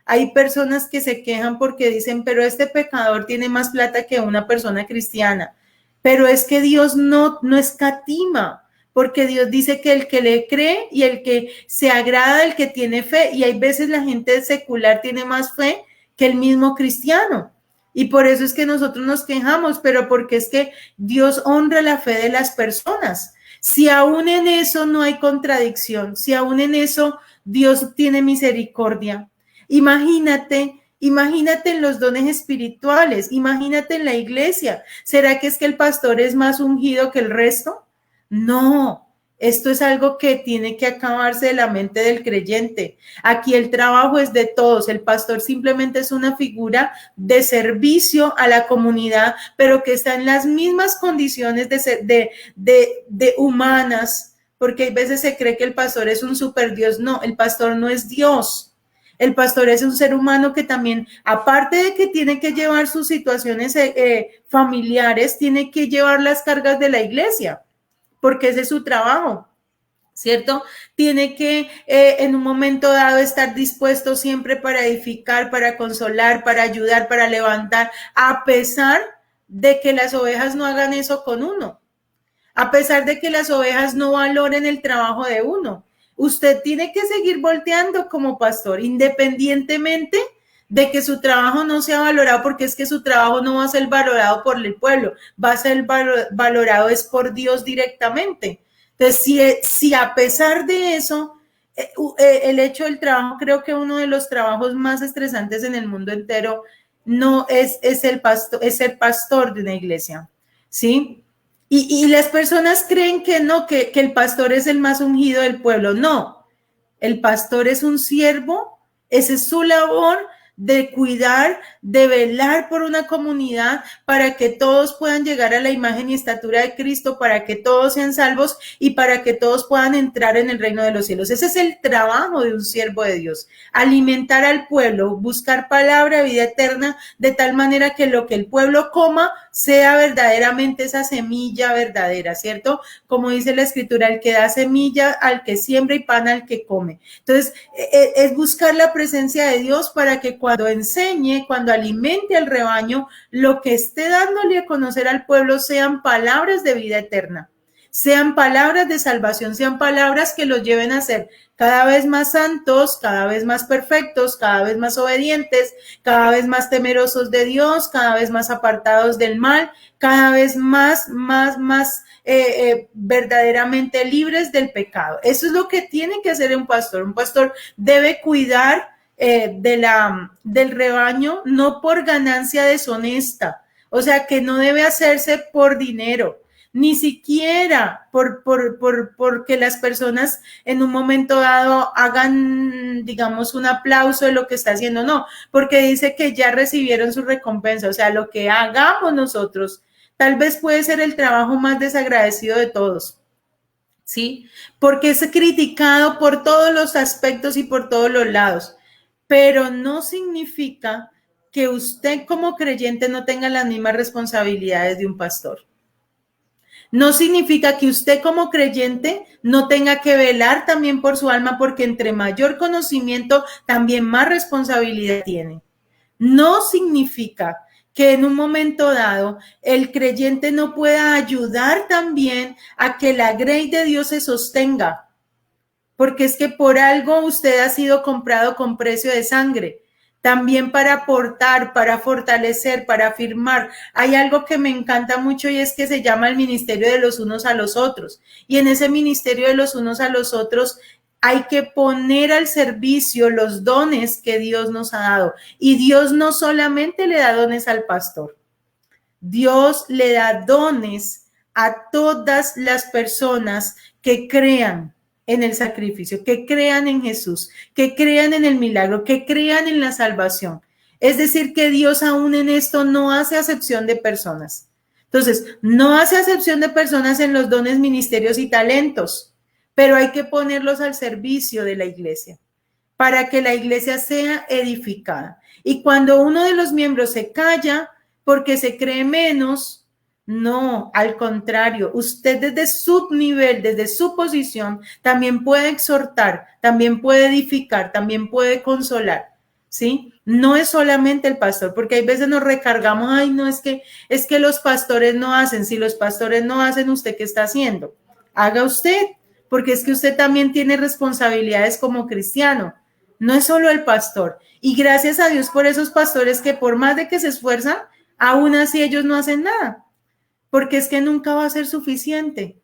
hay personas que se quejan porque dicen, pero este pecador tiene más plata que una persona cristiana. Pero es que Dios no escatima, porque Dios dice que el que le cree y el que se agrada, el que tiene fe, y hay veces la gente secular tiene más fe que el mismo cristiano. Y por eso es que nosotros nos quejamos, pero porque es que Dios honra la fe de las personas. Si aún en eso no hay contradicción, si aún en eso Dios tiene misericordia, imagínate en los dones espirituales, imagínate en la iglesia. ¿Será que es que el pastor es más ungido que el resto? No. Esto es algo que tiene que acabarse de la mente del creyente. Aquí el trabajo es de todos. El pastor simplemente es una figura de servicio a la comunidad, pero que está en las mismas condiciones de humanas, porque hay veces se cree que el pastor es un super Dios. No, el pastor no es Dios. El pastor es un ser humano que también, aparte de que tiene que llevar sus situaciones familiares, tiene que llevar las cargas de la iglesia, porque ese es su trabajo. ¿cierto? Tiene que en un momento dado estar dispuesto siempre para edificar, para consolar, para ayudar, para levantar, a pesar de que las ovejas no hagan eso con uno, a pesar de que las ovejas no valoren el trabajo de uno. Usted tiene que seguir volteando como pastor, independientemente de que su trabajo no sea valorado, porque es que su trabajo no va a ser valorado por el pueblo, va a ser valorado es por Dios directamente. Entonces, si a pesar de eso, el hecho del trabajo, creo que uno de los trabajos más estresantes en el mundo entero no es el pastor, es ser pastor de una iglesia, ¿sí? Y las personas creen que no, que el pastor es el más ungido del pueblo. No, el pastor es un siervo, esa es su labor de cuidar, de velar por una comunidad para que todos puedan llegar a la imagen y estatura de Cristo, para que todos sean salvos y para que todos puedan entrar en el reino de los cielos. Ese es el trabajo de un siervo de Dios, alimentar al pueblo, buscar palabra, vida eterna, de tal manera que lo que el pueblo coma sea verdaderamente esa semilla verdadera, ¿cierto? Como dice la escritura, el que da semilla al que siembra y pan al que come. Entonces, es buscar la presencia de Dios para que cuando enseñe, cuando alimente al rebaño, lo que esté dándole a conocer al pueblo sean palabras de vida eterna, sean palabras de salvación, sean palabras que los lleven a ser cada vez más santos, cada vez más perfectos, cada vez más obedientes, cada vez más temerosos de Dios, cada vez más apartados del mal, cada vez más verdaderamente libres del pecado. Eso es lo que tiene que hacer un pastor. Un pastor debe cuidar del rebaño, no por ganancia deshonesta, o sea, que no debe hacerse por dinero, ni siquiera porque las personas en un momento dado hagan, digamos, un aplauso de lo que está haciendo, no, porque dice que ya recibieron su recompensa, o sea, lo que hagamos nosotros, tal vez puede ser el trabajo más desagradecido de todos, ¿sí? Porque es criticado por todos los aspectos y por todos los lados, pero no significa que usted como creyente no tenga las mismas responsabilidades de un pastor. No significa que usted como creyente no tenga que velar también por su alma, porque entre mayor conocimiento, también más responsabilidad tiene. No significa que en un momento dado el creyente no pueda ayudar también a que la grey de Dios se sostenga, porque es que por algo usted ha sido comprado con precio de sangre. También para aportar, para fortalecer, para afirmar. Hay algo que me encanta mucho y es que se llama el ministerio de los unos a los otros. Y en ese ministerio de los unos a los otros hay que poner al servicio los dones que Dios nos ha dado. Y Dios no solamente le da dones al pastor. Dios le da dones a todas las personas que crean en el sacrificio, que crean en Jesús, que crean en el milagro, que crean en la salvación. Es decir, que Dios aún en esto no hace acepción de personas. Entonces, no hace acepción de personas en los dones, ministerios y talentos, pero hay que ponerlos al servicio de la iglesia para que la iglesia sea edificada. Y cuando uno de los miembros se calla porque se cree menos, no, al contrario, usted desde su nivel, desde su posición, también puede exhortar, también puede edificar, también puede consolar, ¿sí? No es solamente el pastor, porque hay veces nos recargamos, ay, no, es que los pastores no hacen. Si los pastores no hacen, ¿usted qué está haciendo? Haga usted, porque es que usted también tiene responsabilidades como cristiano. No es solo el pastor. Y gracias a Dios por esos pastores que por más de que se esfuerzan, aún así ellos no hacen nada. Porque es que nunca va a ser suficiente.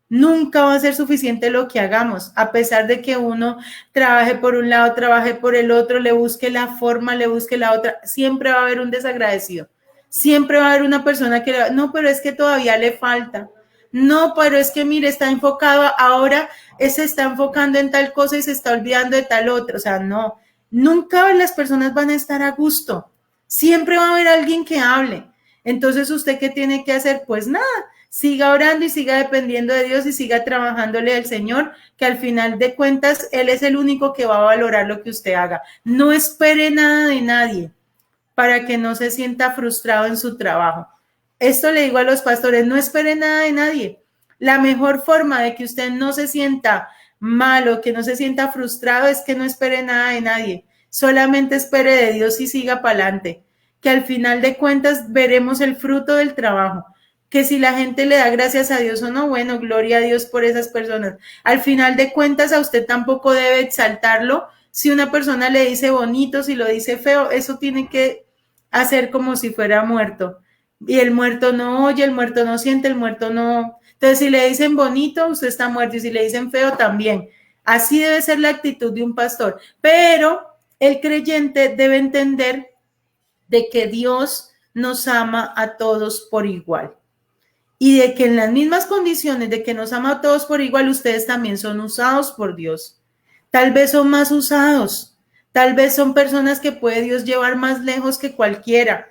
Nunca va a ser suficiente lo que hagamos, a pesar de que uno trabaje por un lado, trabaje por el otro, le busque la forma, le busque la otra, siempre va a haber un desagradecido. Siempre va a haber una persona que, no, pero es que todavía le falta. No, pero es que mire, está enfocado ahora, se está enfocando en tal cosa y se está olvidando de tal otra. O sea, no, nunca las personas van a estar a gusto. Siempre va a haber alguien que hable. Entonces, ¿usted qué tiene que hacer? Pues nada, siga orando y siga dependiendo de Dios y siga trabajándole al Señor, que al final de cuentas, Él es el único que va a valorar lo que usted haga. No espere nada de nadie para que no se sienta frustrado en su trabajo. Esto le digo a los pastores, no espere nada de nadie. La mejor forma de que usted no se sienta malo, que no se sienta frustrado, es que no espere nada de nadie, solamente espere de Dios y siga para adelante, que al final de cuentas veremos el fruto del trabajo, que si la gente le da gracias a Dios o no, bueno, gloria a Dios por esas personas. Al final de cuentas, a usted tampoco debe exaltarlo. Si una persona le dice bonito, si lo dice feo, eso tiene que hacer como si fuera muerto. Y el muerto no oye, el muerto no siente, el muerto no. Entonces, si le dicen bonito, usted está muerto, y si le dicen feo, también. Así debe ser la actitud de un pastor. Pero el creyente debe entender de que Dios nos ama a todos por igual. Y de que en las mismas condiciones de que nos ama a todos por igual, ustedes también son usados por Dios. Tal vez son más usados. Tal vez son personas que puede Dios llevar más lejos que cualquiera.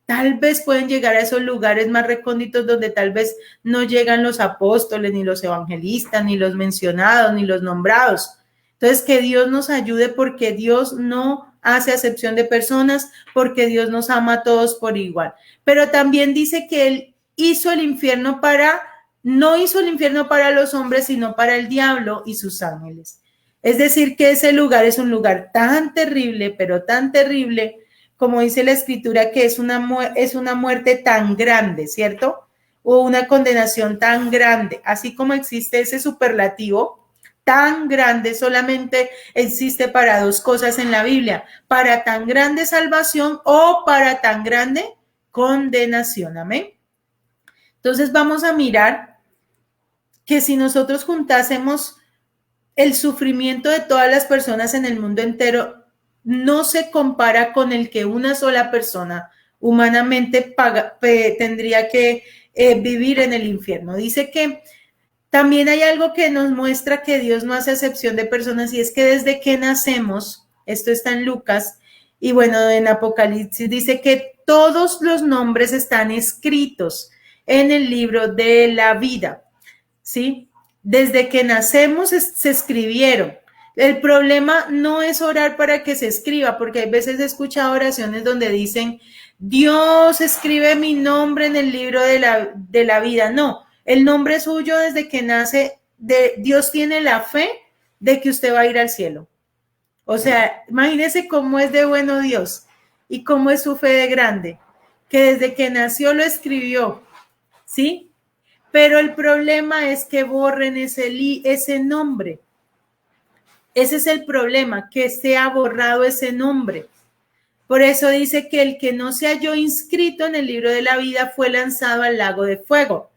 Tal vez pueden llegar a esos lugares más recónditos donde tal vez no llegan los apóstoles, ni los evangelistas, ni los mencionados, ni los nombrados. Entonces, que Dios nos ayude porque Dios no hace acepción de personas, porque Dios nos ama a todos por igual. Pero también dice que Él hizo el infierno no hizo el infierno para los hombres, sino para el diablo y sus ángeles. Es decir, que ese lugar es un lugar tan terrible, pero tan terrible, como dice la escritura, que es una muerte tan grande, ¿cierto? O una condenación tan grande, así como existe ese superlativo tan grande, solamente existe para dos cosas en la Biblia, para tan grande salvación o para tan grande condenación, amén. Entonces vamos a mirar que si nosotros juntásemos el sufrimiento de todas las personas en el mundo entero, no se compara con el que una sola persona humanamente tendría que vivir en el infierno. Dice que también hay algo que nos muestra que Dios no hace excepción de personas, y es que desde que nacemos, esto está en Lucas, y bueno, en Apocalipsis dice que todos los nombres están escritos en el libro de la vida, ¿sí? Desde que nacemos se escribieron. El problema no es orar para que se escriba, porque hay veces he escuchado oraciones donde dicen, Dios escribe mi nombre en el libro de la vida. No, el nombre suyo desde que nace, Dios tiene la fe de que usted va a ir al cielo. O sea, imagínese cómo es de bueno Dios y cómo es su fe de grande, que desde que nació lo escribió, ¿sí? Pero el problema es que borren ese nombre. Ese es el problema, que se ha borrado ese nombre. Por eso dice que el que no se halló inscrito en el libro de la vida fue lanzado al lago de fuego.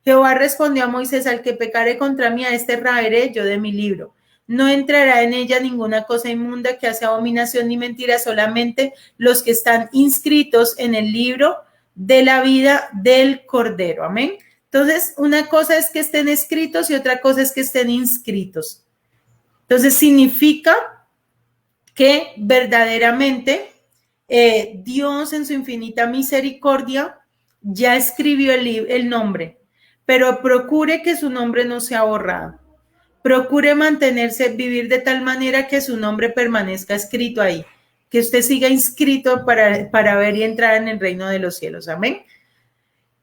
Jehová respondió a Moisés, al que pecare contra mí, a este raeré yo de mi libro. No entrará en ella ninguna cosa inmunda que hace abominación ni mentira, solamente los que están inscritos en el libro de la vida del Cordero. Amén. Entonces, una cosa es que estén escritos y otra cosa es que estén inscritos. Entonces, significa que verdaderamente Dios en su infinita misericordia ya escribió el nombre, pero procure que su nombre no sea borrado. Procure mantenerse, vivir de tal manera que su nombre permanezca escrito ahí, que usted siga inscrito para ver y entrar en el reino de los cielos. Amén.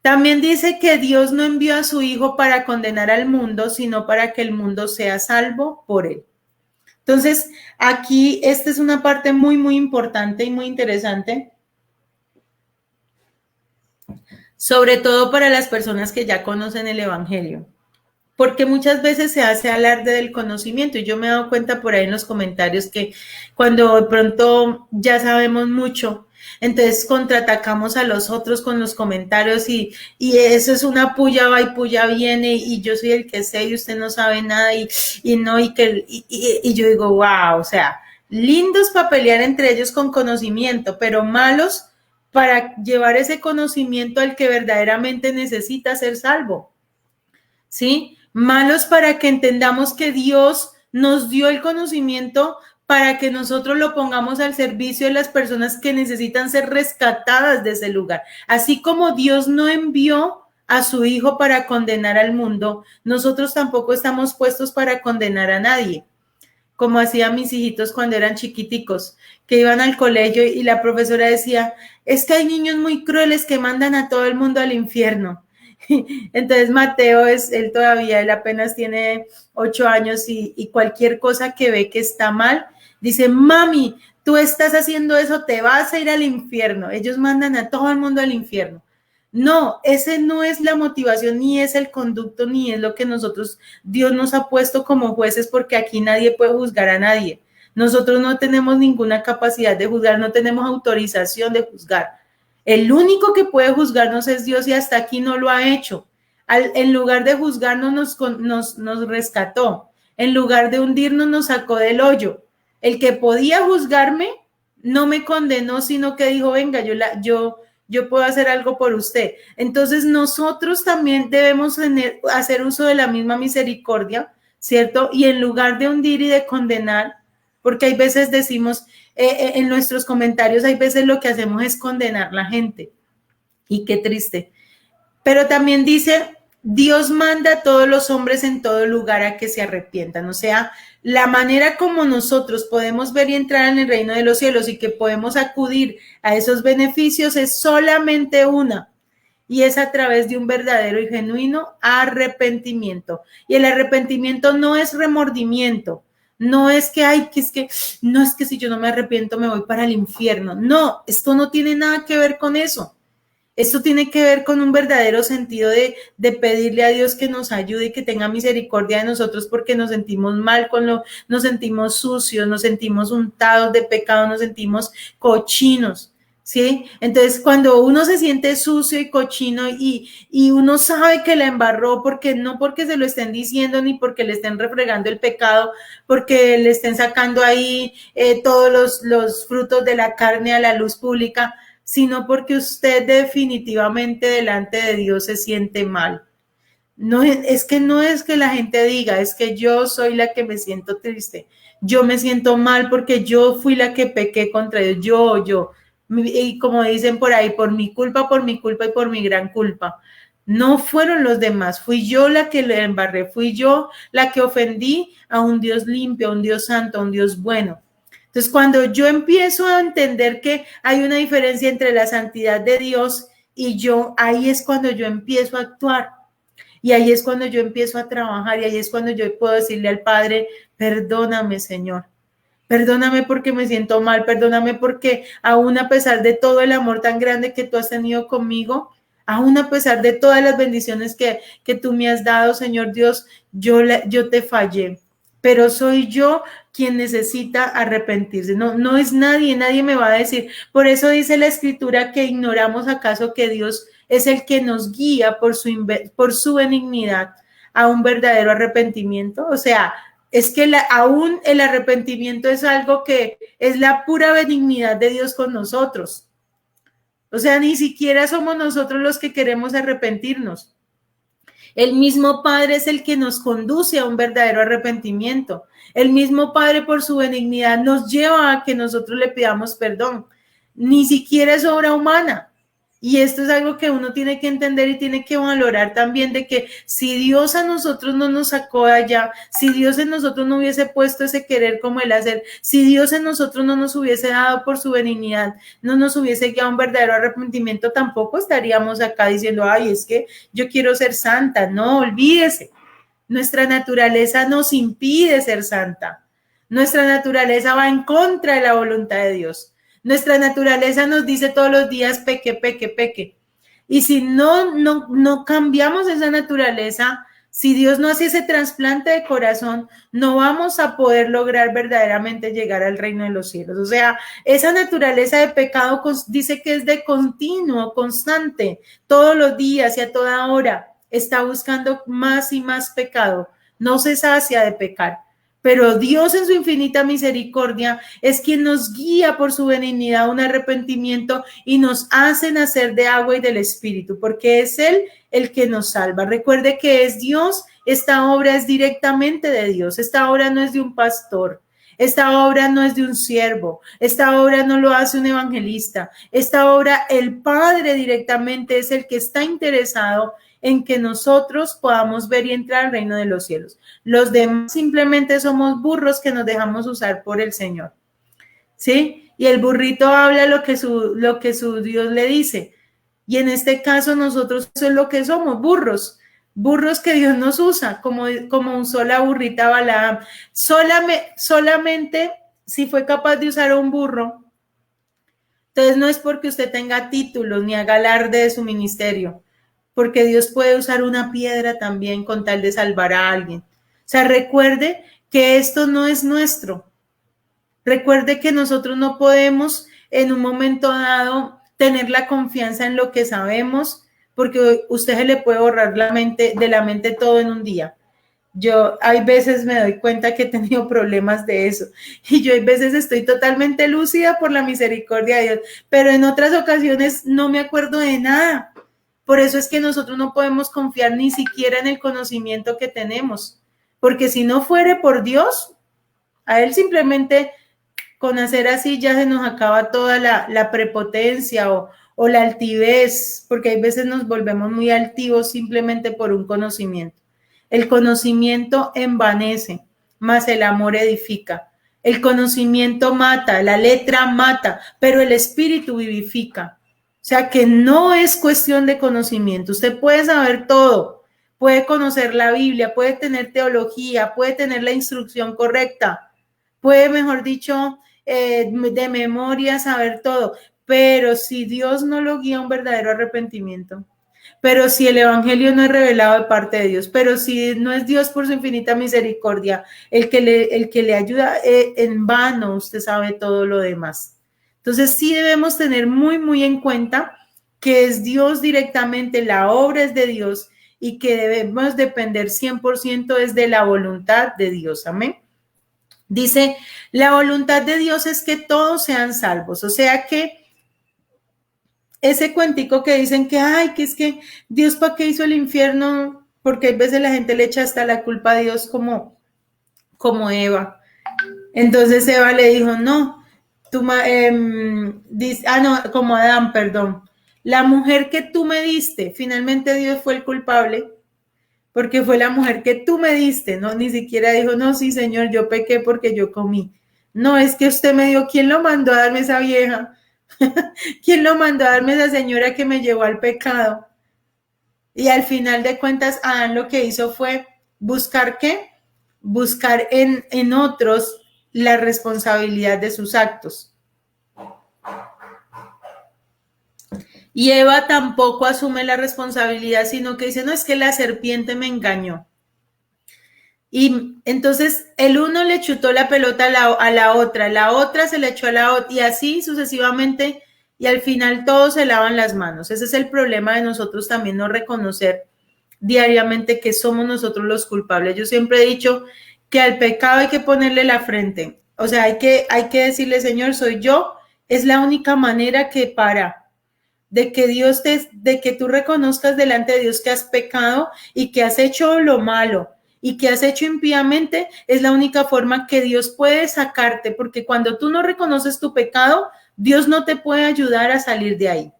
También dice que Dios no envió a su Hijo para condenar al mundo, sino para que el mundo sea salvo por él. Entonces, aquí esta es una parte muy, muy importante y muy interesante, sobre todo para las personas que ya conocen el Evangelio, porque muchas veces se hace alarde del conocimiento, y yo me he dado cuenta por ahí en los comentarios que cuando de pronto ya sabemos mucho, entonces contraatacamos a los otros con los comentarios y eso es una puya va y puya viene, y yo soy el que sé y usted no sabe nada, y yo digo, wow, o sea, lindos para pelear entre ellos con conocimiento, pero malos para llevar ese conocimiento al que verdaderamente necesita ser salvo, ¿sí? Malos para que entendamos que Dios nos dio el conocimiento para que nosotros lo pongamos al servicio de las personas que necesitan ser rescatadas de ese lugar. Así como Dios no envió a su Hijo para condenar al mundo, nosotros tampoco estamos puestos para condenar a nadie, como hacían mis hijitos cuando eran chiquiticos, que iban al colegio y la profesora decía, es que hay niños muy crueles que mandan a todo el mundo al infierno. Entonces Mateo él apenas tiene 8 años y cualquier cosa que ve que está mal, dice, mami, tú estás haciendo eso, te vas a ir al infierno. Ellos mandan a todo el mundo al infierno. No, ese no es la motivación, ni es el conducto, ni es lo que Dios nos ha puesto como jueces, porque aquí nadie puede juzgar a nadie. Nosotros no tenemos ninguna capacidad de juzgar, no tenemos autorización de juzgar. El único que puede juzgarnos es Dios y hasta aquí no lo ha hecho. En lugar de juzgarnos, nos rescató. En lugar de hundirnos, nos sacó del hoyo. El que podía juzgarme no me condenó, sino que dijo, venga, yo puedo hacer algo por usted. Entonces nosotros también debemos hacer uso de la misma misericordia, ¿cierto? Y en lugar de hundir y de condenar, porque hay veces decimos en nuestros comentarios, hay veces lo que hacemos es condenar a la gente. Y qué triste. Pero también dice, Dios manda a todos los hombres en todo lugar a que se arrepientan. O sea, la manera como nosotros podemos ver y entrar en el reino de los cielos y que podemos acudir a esos beneficios es solamente una, y es a través de un verdadero y genuino arrepentimiento. Y el arrepentimiento no es remordimiento, no es que, no es que si yo no me arrepiento me voy para el infierno. No, esto no tiene nada que ver con eso. Esto tiene que ver con un verdadero sentido de pedirle a Dios que nos ayude y que tenga misericordia de nosotros porque nos sentimos mal, nos sentimos sucios, nos sentimos untados de pecado, nos sentimos cochinos, ¿sí? Entonces, cuando uno se siente sucio y cochino y uno sabe que la embarró, no porque se lo estén diciendo ni porque le estén refregando el pecado, porque le estén sacando ahí todos los frutos de la carne a la luz pública, sino porque usted definitivamente delante de Dios se siente mal. No es que la gente diga, es que yo soy la que me siento triste. Yo me siento mal porque yo fui la que pequé contra Dios. Yo. Y como dicen por ahí, por mi culpa y por mi gran culpa. No fueron los demás, fui yo la que le embarré, fui yo la que ofendí a un Dios limpio, a un Dios santo, a un Dios bueno. Entonces, cuando yo empiezo a entender que hay una diferencia entre la santidad de Dios y yo, ahí es cuando yo empiezo a actuar. Y ahí es cuando yo empiezo a trabajar y ahí es cuando yo puedo decirle al Padre, perdóname, Señor. Perdóname porque me siento mal, perdóname porque aún a pesar de todo el amor tan grande que tú has tenido conmigo, aún a pesar de todas las bendiciones que tú me has dado, Señor Dios, yo te fallé. Pero soy yo quien necesita arrepentirse. No es nadie me va a decir. Por eso dice la Escritura que ignoramos acaso que Dios es el que nos guía por su benignidad a un verdadero arrepentimiento. O sea, es que aún el arrepentimiento es algo que es la pura benignidad de Dios con nosotros. O sea, ni siquiera somos nosotros los que queremos arrepentirnos. El mismo Padre es el que nos conduce a un verdadero arrepentimiento. El mismo Padre, por su benignidad, nos lleva a que nosotros le pidamos perdón. Ni siquiera es obra humana. Y esto es algo que uno tiene que entender y tiene que valorar también, de que si Dios a nosotros no nos sacó de allá, si Dios en nosotros no hubiese puesto ese querer como el hacer, si Dios en nosotros no nos hubiese dado por su benignidad, no nos hubiese guiado a un verdadero arrepentimiento, tampoco estaríamos acá diciendo, ay, es que yo quiero ser santa. No, olvídese. Nuestra naturaleza nos impide ser santa. Nuestra naturaleza va en contra de la voluntad de Dios. Nuestra naturaleza nos dice todos los días peque. Y si no cambiamos esa naturaleza, si Dios no hace ese trasplante de corazón, no vamos a poder lograr verdaderamente llegar al reino de los cielos. O sea, esa naturaleza de pecado dice que es de continuo, constante, todos los días y a toda hora. Está buscando más y más pecado. No se sacia de pecar. Pero Dios en su infinita misericordia es quien nos guía por su benignidad a un arrepentimiento y nos hace nacer de agua y del Espíritu, porque es Él el que nos salva. Recuerde que es Dios, esta obra es directamente de Dios, esta obra no es de un pastor, esta obra no es de un siervo, esta obra no lo hace un evangelista, esta obra el Padre directamente es el que está interesado en que nosotros podamos ver y entrar al reino de los cielos. Los demás simplemente somos burros que nos dejamos usar por el Señor, ¿sí? Y el burrito habla lo que su Dios le dice. Y en este caso nosotros eso es lo que somos, burros. Burros que Dios nos usa, como usó la burrita Balaam. Solamente si fue capaz de usar un burro, entonces no es porque usted tenga títulos ni haga alarde de su ministerio, porque Dios puede usar una piedra también con tal de salvar a alguien. O sea, recuerde que esto no es nuestro. Recuerde que nosotros no podemos en un momento dado tener la confianza en lo que sabemos, porque usted se le puede borrar de la mente todo en un día. Yo hay veces me doy cuenta que he tenido problemas de eso y yo hay veces estoy totalmente lúcida por la misericordia de Dios, pero en otras ocasiones no me acuerdo de nada. Por eso es que nosotros no podemos confiar ni siquiera en el conocimiento que tenemos, porque si no fuere por Dios, a Él simplemente con hacer así ya se nos acaba toda la prepotencia o la altivez, porque hay veces nos volvemos muy altivos simplemente por un conocimiento. El conocimiento envanece, mas el amor edifica. El conocimiento mata, la letra mata, pero el espíritu vivifica. O sea que no es cuestión de conocimiento. Usted puede saber todo, puede conocer la Biblia, puede tener teología, puede tener la instrucción correcta, puede, mejor dicho, de memoria saber todo, pero si Dios no lo guía a un verdadero arrepentimiento, pero si el evangelio no es revelado de parte de Dios, pero si no es Dios por su infinita misericordia el que le ayuda, en vano usted sabe todo lo demás. Entonces sí debemos tener muy, muy en cuenta que es Dios directamente, la obra es de Dios y que debemos depender 100% es de la voluntad de Dios. Amén. Dice, la voluntad de Dios es que todos sean salvos, o sea que ese cuentico que dicen que, ay, que es que Dios para qué hizo el infierno, porque a veces la gente le echa hasta la culpa a Dios como Eva. Entonces Eva le dijo, no, como Adán, perdón. La mujer que tú me diste, finalmente Dios fue el culpable, porque fue la mujer que tú me diste, no, ni siquiera dijo, no, sí, Señor, yo pequé porque yo comí. No, es que usted me dio, ¿quién lo mandó a darme esa vieja? ¿Quién lo mandó a darme esa señora que me llevó al pecado? Y al final de cuentas, Adán lo que hizo fue buscar ¿qué? Buscar en otros la responsabilidad de sus actos. Y Eva tampoco asume la responsabilidad, sino que dice, no, es que la serpiente me engañó. Y entonces el uno le chutó la pelota a la otra se le echó a la otra, y así sucesivamente, y al final todos se lavan las manos. Ese es el problema de nosotros también, no reconocer diariamente que somos nosotros los culpables. Yo siempre he dicho que al pecado hay que ponerle la frente. O sea, hay que decirle, Señor, soy yo. Es la única manera que de que tú reconozcas delante de Dios que has pecado y que has hecho lo malo y que has hecho impíamente, es la única forma que Dios puede sacarte, porque cuando tú no reconoces tu pecado, Dios no te puede ayudar a salir de ahí.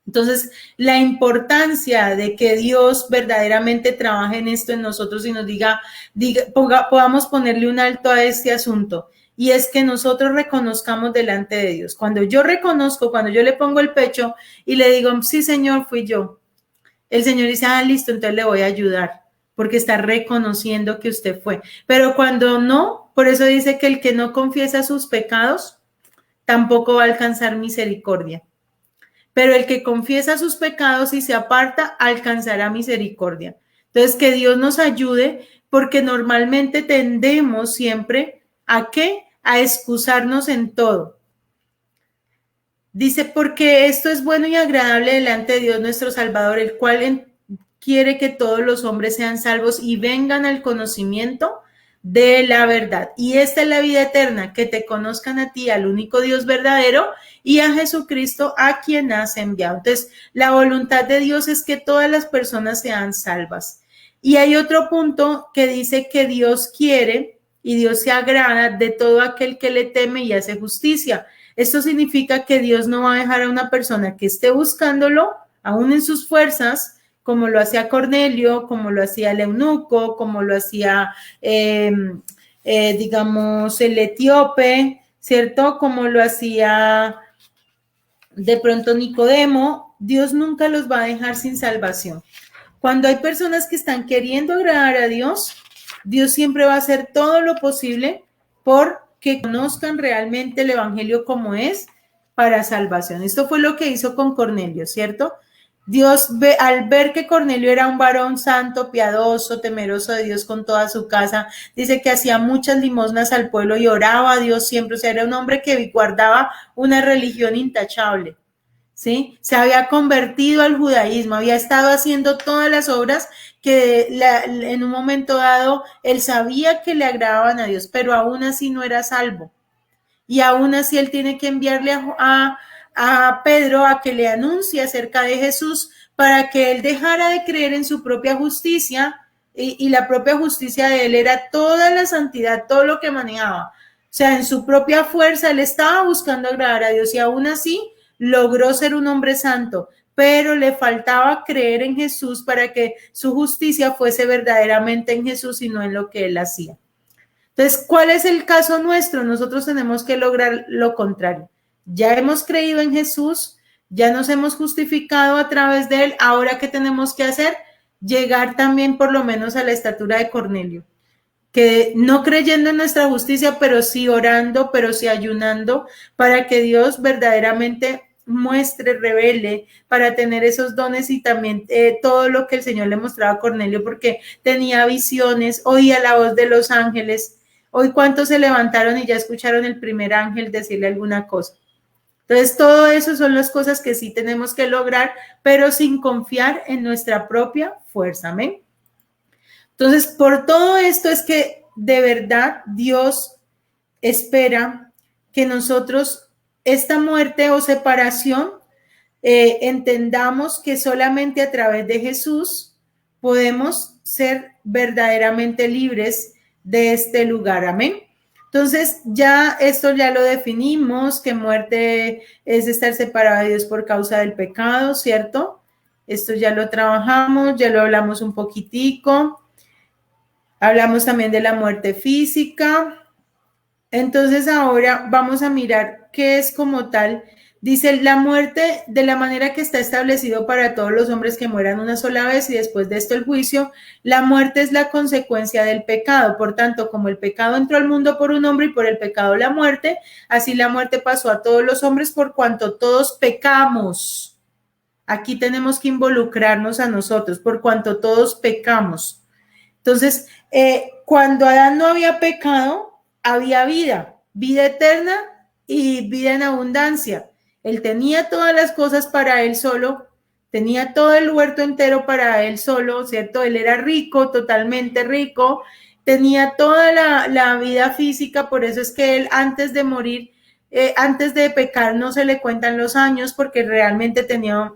Entonces, la importancia de que Dios verdaderamente trabaje en esto en nosotros y nos podamos ponerle un alto a este asunto. Y es que nosotros reconozcamos delante de Dios. Cuando yo reconozco, cuando yo le pongo el pecho y le digo, sí, Señor, fui yo. El Señor dice, listo, entonces le voy a ayudar, porque está reconociendo que usted fue. Pero cuando no, por eso dice que el que no confiesa sus pecados, tampoco va a alcanzar misericordia. Pero el que confiesa sus pecados y se aparta, alcanzará misericordia. Entonces, que Dios nos ayude, porque normalmente tendemos siempre ¿a qué? A excusarnos en todo. Dice, porque esto es bueno y agradable delante de Dios nuestro Salvador, el cual quiere que todos los hombres sean salvos y vengan al conocimiento de la verdad. Y esta es la vida eterna, que te conozcan a ti, al único Dios verdadero, y a Jesucristo, a quien has enviado. Entonces, la voluntad de Dios es que todas las personas sean salvas. Y hay otro punto que dice que Dios quiere y Dios se agrada de todo aquel que le teme y hace justicia. Esto significa que Dios no va a dejar a una persona que esté buscándolo, aún en sus fuerzas, como lo hacía Cornelio, como lo hacía el eunuco, como lo hacía, digamos, el etíope, ¿cierto? Como lo hacía de pronto Nicodemo, Dios nunca los va a dejar sin salvación. Cuando hay personas que están queriendo agradar a Dios, Dios siempre va a hacer todo lo posible por que conozcan realmente el evangelio como es para salvación. Esto fue lo que hizo con Cornelio, ¿cierto? Dios, al ver que Cornelio era un varón santo, piadoso, temeroso de Dios con toda su casa, dice que hacía muchas limosnas al pueblo y oraba a Dios siempre. O sea, era un hombre que guardaba una religión intachable, ¿sí? Se había convertido al judaísmo, había estado haciendo todas las obras que en un momento dado él sabía que le agradaban a Dios, pero aún así no era salvo. Y aún así él tiene que enviarle a Pedro a que le anuncie acerca de Jesús para que él dejara de creer en su propia justicia, y la propia justicia de él era toda la santidad, todo lo que manejaba. O sea, en su propia fuerza él estaba buscando agradar a Dios y aún así logró ser un hombre santo, pero le faltaba creer en Jesús para que su justicia fuese verdaderamente en Jesús y no en lo que él hacía. Entonces, ¿cuál es el caso nuestro? Nosotros tenemos que lograr lo contrario. Ya hemos creído en Jesús, ya nos hemos justificado a través de él. Ahora, ¿qué tenemos que hacer? Llegar también por lo menos a la estatura de Cornelio, que no creyendo en nuestra justicia, pero sí orando, pero sí ayunando, para que Dios verdaderamente muestre, revele, para tener esos dones y también todo lo que el Señor le mostraba a Cornelio, porque tenía visiones, oía la voz de los ángeles. Hoy, ¿cuántos se levantaron y ya escucharon el primer ángel decirle alguna cosa? Entonces, todo eso son las cosas que sí tenemos que lograr, pero sin confiar en nuestra propia fuerza. Amén. Entonces, por todo esto es que de verdad Dios espera que nosotros esta muerte o separación entendamos que solamente a través de Jesús podemos ser verdaderamente libres de este lugar. Amén. Entonces, ya esto ya lo definimos, que muerte es estar separado de Dios por causa del pecado, ¿cierto? Esto ya lo trabajamos, ya lo hablamos un poquitico. Hablamos también de la muerte física. Entonces ahora vamos a mirar qué es como tal. Dice, la muerte de la manera que está establecido para todos los hombres que mueran una sola vez y después de esto el juicio. La muerte es la consecuencia del pecado. Por tanto, como el pecado entró al mundo por un hombre y por el pecado la muerte, así la muerte pasó a todos los hombres por cuanto todos pecamos. Aquí tenemos que involucrarnos a nosotros, por cuanto todos pecamos. Entonces, cuando Adán no había pecado, había vida, vida eterna y vida en abundancia. Él tenía todas las cosas para él solo, tenía todo el huerto entero para él solo, ¿cierto? Él era rico, totalmente rico, tenía toda la vida física, por eso es que él antes de morir, antes de pecar no se le cuentan los años porque realmente tenía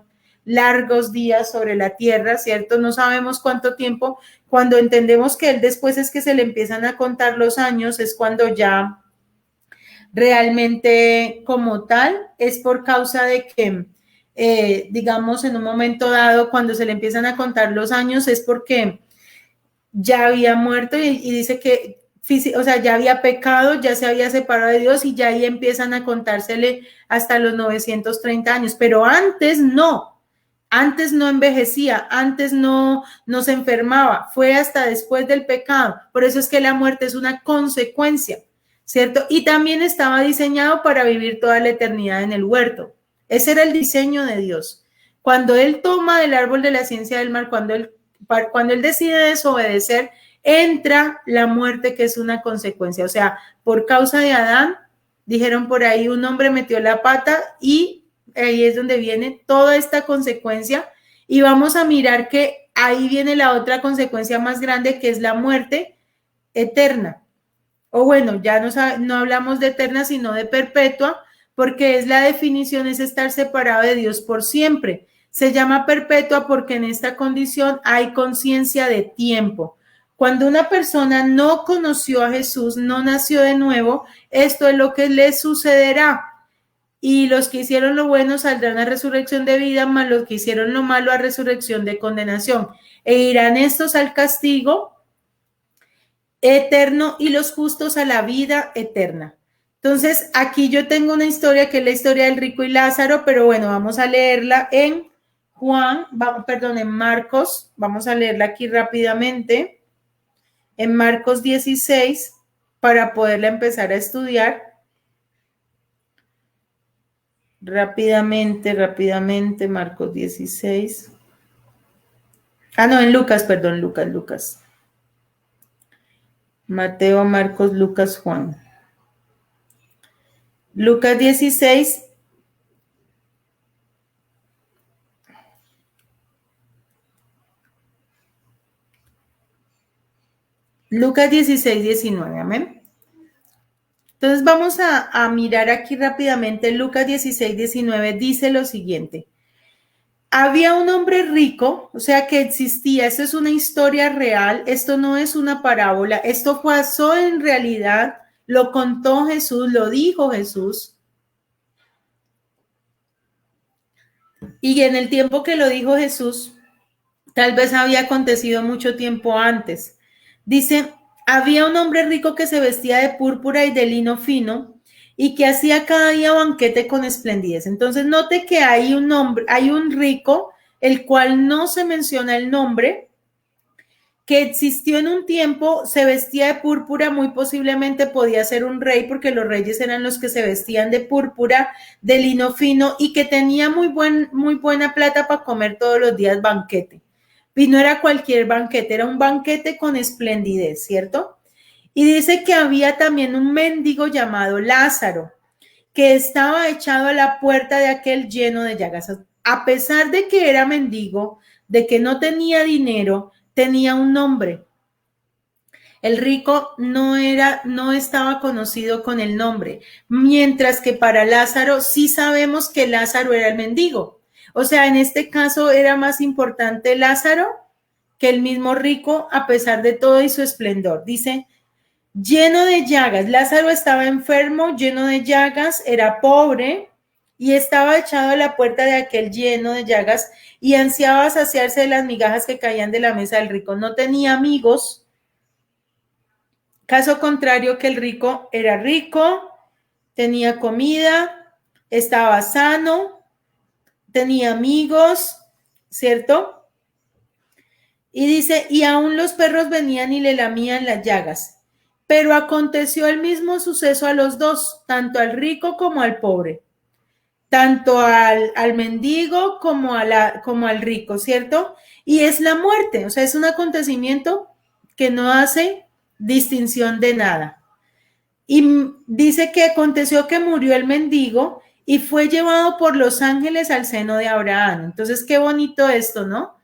largos días sobre la tierra, ¿cierto? No sabemos cuánto tiempo. Cuando entendemos que él después es que se le empiezan a contar los años, es cuando ya realmente como tal es por causa de que, digamos, en un momento dado, cuando se le empiezan a contar los años, es porque ya había muerto y dice que, o sea, ya había pecado, ya se había separado de Dios y ya ahí empiezan a contársele hasta los 930 años, pero antes no. Antes no envejecía, antes no se enfermaba, fue hasta después del pecado. Por eso es que la muerte es una consecuencia, ¿cierto? Y también estaba diseñado para vivir toda la eternidad en el huerto. Ese era el diseño de Dios. Cuando Él toma del árbol de la ciencia del mal, cuando Él decide desobedecer, entra la muerte, que es una consecuencia. O sea, por causa de Adán, dijeron por ahí, un hombre metió la pata y ahí es donde viene toda esta consecuencia y vamos a mirar que ahí viene la otra consecuencia más grande, que es la muerte eterna. O bueno, ya no hablamos de eterna, sino de perpetua, porque es la definición, es estar separado de Dios por siempre. Se llama perpetua porque en esta condición hay conciencia de tiempo. Cuando una persona no conoció a Jesús, no nació de nuevo, esto es lo que le sucederá. Y los que hicieron lo bueno saldrán a resurrección de vida, mas los que hicieron lo malo a resurrección de condenación. E irán estos al castigo eterno y los justos a la vida eterna. Entonces, aquí yo tengo una historia que es la historia del rico y Lázaro, pero bueno, vamos a leerla en en Marcos, vamos a leerla aquí rápidamente, en Marcos 16, para poderla empezar a estudiar. Rápidamente, Marcos 16. No, en Lucas, perdón, Lucas. Mateo, Marcos, Lucas, Juan. Lucas 16. Lucas 16, 19, amén. Entonces vamos a mirar aquí rápidamente. Lucas 16, 19 dice lo siguiente. Había un hombre rico, o sea que existía, esto es una historia real, esto no es una parábola, esto pasó en realidad, lo contó Jesús, lo dijo Jesús. Y en el tiempo que lo dijo Jesús, tal vez había acontecido mucho tiempo antes. Dice, había un hombre rico que se vestía de púrpura y de lino fino y que hacía cada día banquete con esplendidez. Entonces note que hay un rico, el cual no se menciona el nombre, que existió en un tiempo, se vestía de púrpura, muy posiblemente podía ser un rey, porque los reyes eran los que se vestían de púrpura, de lino fino, y que tenía muy buena plata para comer todos los días banquete. Y no era cualquier banquete, era un banquete con esplendidez, ¿cierto? Y dice que había también un mendigo llamado Lázaro, que estaba echado a la puerta de aquel lleno de llagas. A pesar de que era mendigo, de que no tenía dinero, tenía un nombre. El rico no estaba conocido con el nombre, mientras que para Lázaro sí sabemos que Lázaro era el mendigo. O sea, en este caso era más importante Lázaro que el mismo rico, a pesar de todo y su esplendor. Dice, lleno de llagas. Lázaro estaba enfermo, lleno de llagas, era pobre y estaba echado a la puerta de aquel lleno de llagas y ansiaba saciarse de las migajas que caían de la mesa del rico. No tenía amigos. Caso contrario, que el rico era rico, tenía comida, estaba sano, tenía amigos, ¿cierto? Y dice, y aún los perros venían y le lamían las llagas. Pero aconteció el mismo suceso a los dos, tanto al rico como al pobre, tanto al mendigo como al rico, ¿cierto? Y es la muerte, o sea, es un acontecimiento que no hace distinción de nada. Y dice que aconteció que murió el mendigo y fue llevado por los ángeles al seno de Abraham. Entonces, qué bonito esto, ¿no?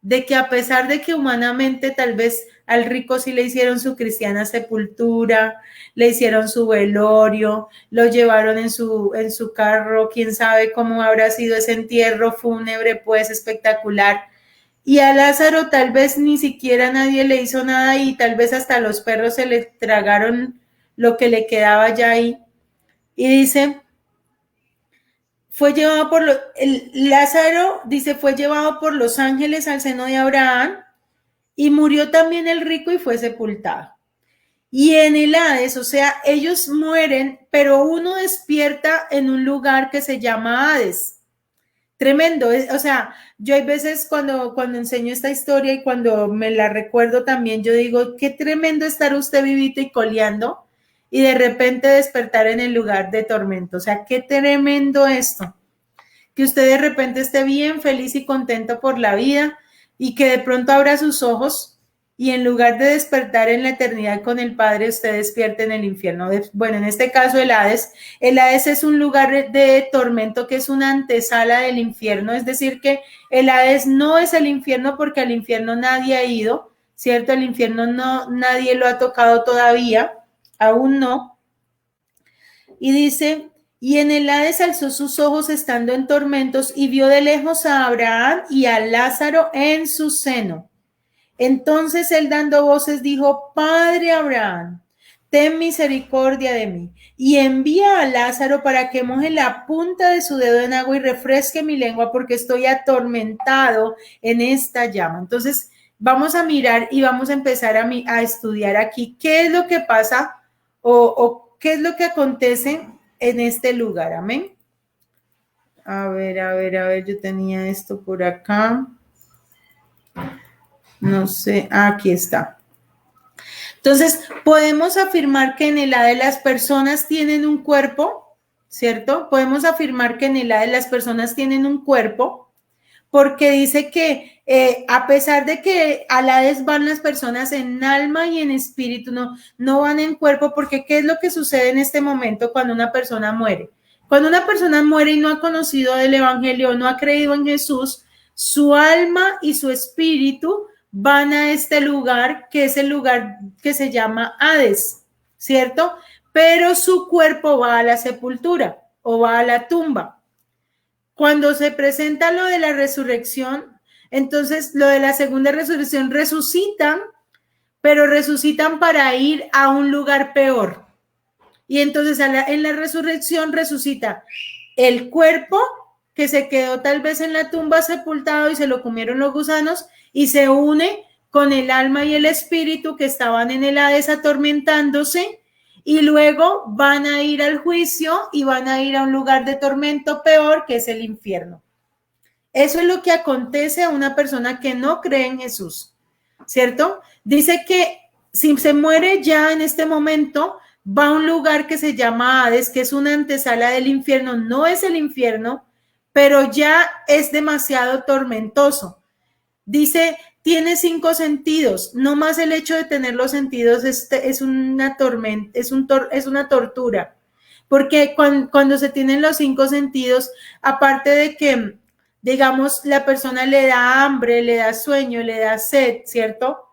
De que a pesar de que humanamente tal vez al rico sí le hicieron su cristiana sepultura, le hicieron su velorio, lo llevaron en su carro, quién sabe cómo habrá sido ese entierro fúnebre, pues espectacular. Y a Lázaro tal vez ni siquiera nadie le hizo nada y tal vez hasta los perros se le tragaron lo que le quedaba ya ahí. Y dice, Lázaro, dice, fue llevado por los ángeles al seno de Abraham y murió también el rico y fue sepultado. Y en el Hades, o sea, ellos mueren, pero uno despierta en un lugar que se llama Hades. Tremendo, o sea, yo hay veces cuando enseño esta historia y cuando me la recuerdo también, yo digo, qué tremendo estar usted vivito y coleando y de repente despertar en el lugar de tormento. O sea, qué tremendo esto, que usted de repente esté bien feliz y contento por la vida y que de pronto abra sus ojos y en lugar de despertar en la eternidad con el Padre, usted despierte en el infierno. Bueno, en este caso el Hades es un lugar de tormento que es una antesala del infierno, es decir que el Hades no es el infierno porque al infierno nadie ha ido, ¿cierto? El infierno nadie lo ha tocado todavía, aún no. Y dice, y en el Hades alzó sus ojos estando en tormentos y vio de lejos a Abraham y a Lázaro en su seno. Entonces él dando voces dijo, Padre Abraham, ten misericordia de mí y envía a Lázaro para que moje la punta de su dedo en agua y refresque mi lengua porque estoy atormentado en esta llama. Entonces vamos a mirar y vamos a empezar a estudiar aquí qué es lo que pasa o ¿qué es lo que acontece en este lugar? Amén. A ver, yo tenía esto por acá. No sé, aquí está. Entonces, podemos afirmar que en el Hades las personas tienen un cuerpo, ¿cierto? Podemos afirmar que en el Hades las personas tienen un cuerpo, porque dice que a pesar de que al Hades van las personas en alma y en espíritu, no van en cuerpo, porque ¿qué es lo que sucede en este momento cuando una persona muere? Cuando una persona muere y no ha conocido el Evangelio, no ha creído en Jesús, su alma y su espíritu van a este lugar, que es el lugar que se llama Hades, ¿cierto? Pero su cuerpo va a la sepultura o va a la tumba. Cuando se presenta lo de la resurrección, entonces lo de la segunda resurrección resucitan, pero resucitan para ir a un lugar peor. Y entonces en la resurrección resucita el cuerpo que se quedó tal vez en la tumba sepultado y se lo comieron los gusanos, y se une con el alma y el espíritu que estaban en el Hades atormentándose, y luego van a ir al juicio y van a ir a un lugar de tormento peor, que es el infierno. Eso es lo que acontece a una persona que no cree en Jesús, ¿cierto? Dice que si se muere ya en este momento, va a un lugar que se llama Hades, que es una antesala del infierno. No es el infierno, pero ya es demasiado tormentoso. Dice, tiene 5 sentidos. No más el hecho de tener los sentidos es una tormenta, es una tortura. Porque cuando se tienen los 5 sentidos, aparte de que, digamos, la persona le da hambre, le da sueño, le da sed, ¿cierto?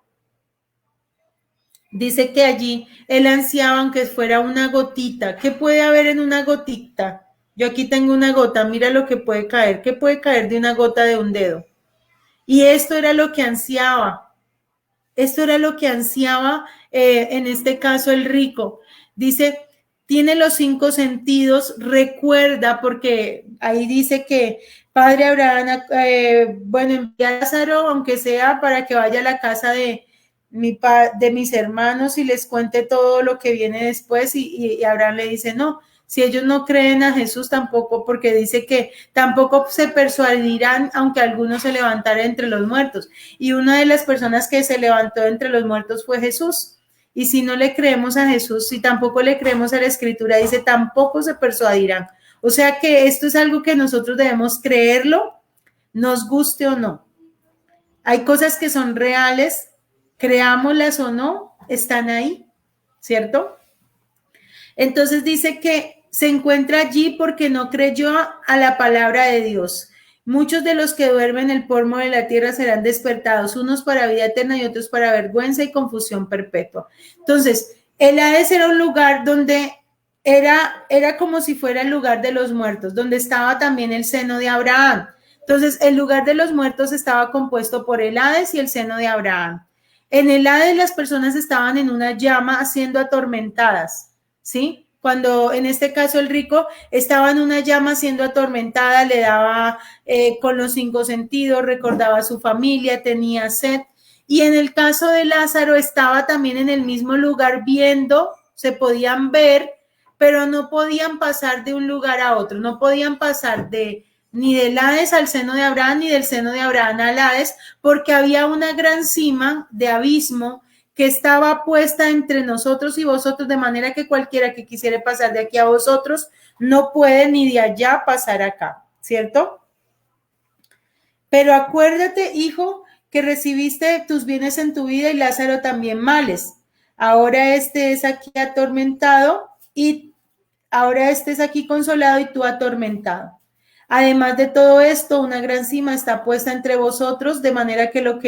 Dice que allí él ansiaba aunque fuera una gotita. ¿Qué puede haber en una gotita? Yo aquí tengo una gota, mira lo que puede caer. ¿Qué puede caer de una gota de un dedo? Y esto era lo que ansiaba. Esto era lo que ansiaba, en este caso, el rico. Dice, tiene los 5 sentidos, recuerda, porque ahí dice que Padre Abraham, envía a Lázaro, aunque sea para que vaya a la casa de mis hermanos y les cuente todo lo que viene después, y Abraham le dice, no, si ellos no creen a Jesús tampoco, porque dice que tampoco se persuadirán aunque alguno se levantara entre los muertos, y una de las personas que se levantó entre los muertos fue Jesús. Y si no le creemos a Jesús, si tampoco le creemos a la Escritura, dice, tampoco se persuadirán. O sea que esto es algo que nosotros debemos creerlo, nos guste o no. Hay cosas que son reales, creámoslas o no, están ahí, ¿cierto? Entonces dice que se encuentra allí porque no creyó a la palabra de Dios. Muchos de los que duermen en el polvo de la tierra serán despertados, unos para vida eterna y otros para vergüenza y confusión perpetua. Entonces, el Hades era un lugar donde era como si fuera el lugar de los muertos, donde estaba también el seno de Abraham. Entonces, el lugar de los muertos estaba compuesto por el Hades y el seno de Abraham. En el Hades las personas estaban en una llama siendo atormentadas, ¿sí? Cuando en este caso el rico estaba en una llama siendo atormentada, le daba con los 5 sentidos, recordaba a su familia, tenía sed. Y en el caso de Lázaro estaba también en el mismo lugar viendo, se podían ver, pero no podían pasar de un lugar a otro, no podían pasar ni del Hades al seno de Abraham, ni del seno de Abraham al Hades, porque había una gran cima de abismo que estaba puesta entre nosotros y vosotros, de manera que cualquiera que quisiera pasar de aquí a vosotros no puede ni de allá pasar acá, ¿cierto? Pero acuérdate, hijo, que recibiste tus bienes en tu vida y Lázaro también males. Ahora este es aquí atormentado y ahora este es aquí consolado y tú atormentado. Además de todo esto, una gran cima está puesta entre vosotros, de manera que los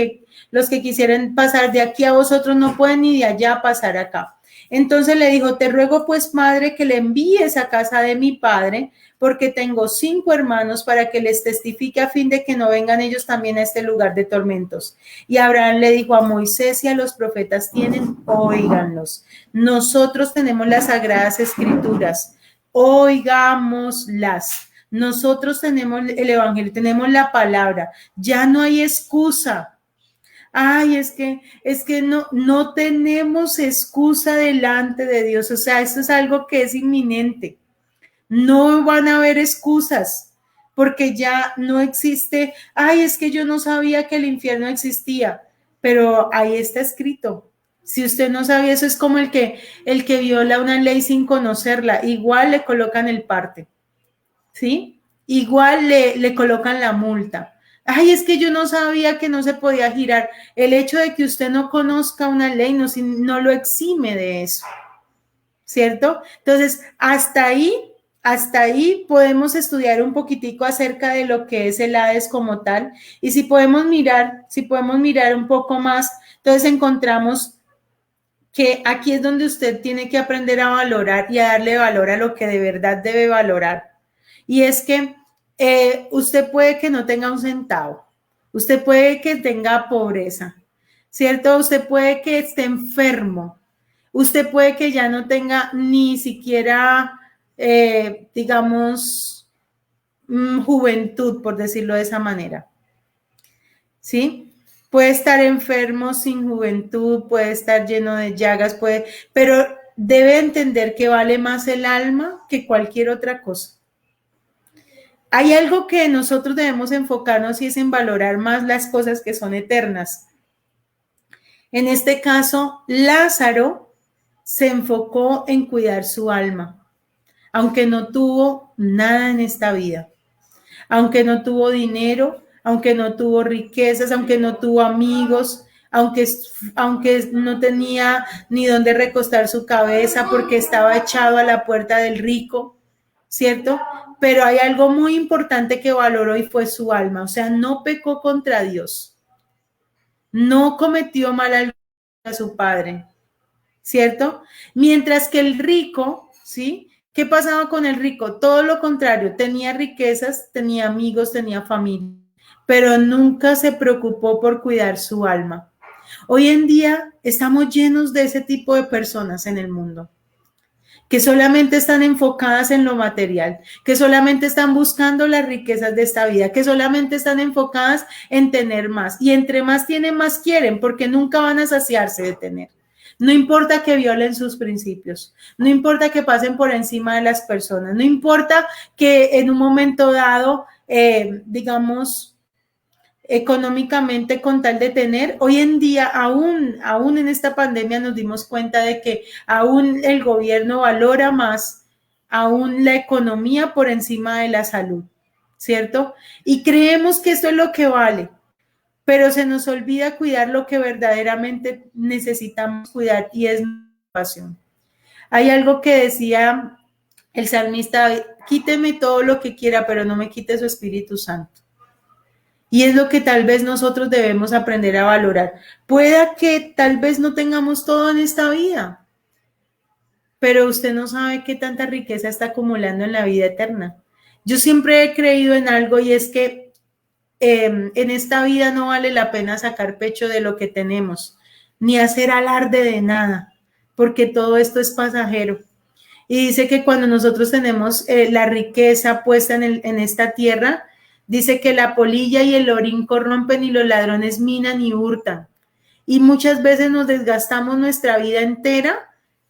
que quisieran pasar de aquí a vosotros no pueden ni de allá pasar acá. Entonces le dijo, te ruego pues, madre, que le envíes a casa de mi padre, porque tengo 5 hermanos para que les testifique a fin de que no vengan ellos también a este lugar de tormentos. Y Abraham le dijo, a Moisés y a los profetas tienen, óiganlos. Nosotros tenemos las sagradas escrituras, oigámoslas. Nosotros tenemos el evangelio, tenemos la palabra, ya no hay excusa. Ay, es que no tenemos excusa delante de Dios. O sea, esto es algo que es inminente. No van a haber excusas porque ya no existe. Ay, es que yo no sabía que el infierno existía, pero ahí está escrito. Si usted no sabía, eso es como el que viola una ley sin conocerla. Igual le colocan el parte. ¿Sí? Igual le colocan la multa. Ay, es que yo no sabía que no se podía girar. El hecho de que usted no conozca una ley no lo exime de eso, ¿cierto? Entonces, hasta ahí podemos estudiar un poquitico acerca de lo que es el Hades como tal. Y si podemos mirar un poco más, entonces encontramos que aquí es donde usted tiene que aprender a valorar y a darle valor a lo que de verdad debe valorar. Y es que usted puede que no tenga un centavo, usted puede que tenga pobreza, ¿cierto? Usted puede que esté enfermo, usted puede que ya no tenga ni siquiera, digamos, juventud, por decirlo de esa manera, ¿sí? Puede estar enfermo sin juventud, puede estar lleno de llagas, pero debe entender que vale más el alma que cualquier otra cosa. Hay algo que nosotros debemos enfocarnos y es en valorar más las cosas que son eternas. En este caso, Lázaro se enfocó en cuidar su alma, aunque no tuvo nada en esta vida, aunque no tuvo dinero, aunque no tuvo riquezas, aunque no tuvo amigos, aunque no tenía ni dónde recostar su cabeza porque estaba echado a la puerta del rico, ¿cierto? Pero hay algo muy importante que valoró y fue su alma, o sea, no pecó contra Dios, no cometió mal a su padre, ¿cierto? Mientras que el rico, ¿sí? ¿Qué pasaba con el rico? Todo lo contrario, tenía riquezas, tenía amigos, tenía familia, pero nunca se preocupó por cuidar su alma. Hoy en día estamos llenos de ese tipo de personas en el mundo, que solamente están enfocadas en lo material, que solamente están buscando las riquezas de esta vida, que solamente están enfocadas en tener más. Y entre más tienen, más quieren, porque nunca van a saciarse de tener. No importa que violen sus principios, no importa que pasen por encima de las personas, no importa que en un momento dado, digamos, económicamente con tal de tener. Hoy en día, aún en esta pandemia nos dimos cuenta de que aún el gobierno valora más aún la economía por encima de la salud, ¿cierto? Y creemos que esto es lo que vale, pero se nos olvida cuidar lo que verdaderamente necesitamos cuidar y es nuestra pasión. Hay algo que decía el salmista: quíteme todo lo que quiera, pero no me quite su Espíritu Santo. Y es lo que tal vez nosotros debemos aprender a valorar. Pueda que tal vez no tengamos todo en esta vida, pero usted no sabe qué tanta riqueza está acumulando en la vida eterna. Yo siempre he creído en algo y es que en esta vida no vale la pena sacar pecho de lo que tenemos, ni hacer alarde de nada, porque todo esto es pasajero. Y dice que cuando nosotros tenemos la riqueza puesta en esta tierra, dice que la polilla y el orín corrompen y los ladrones minan y hurtan. Y muchas veces nos desgastamos nuestra vida entera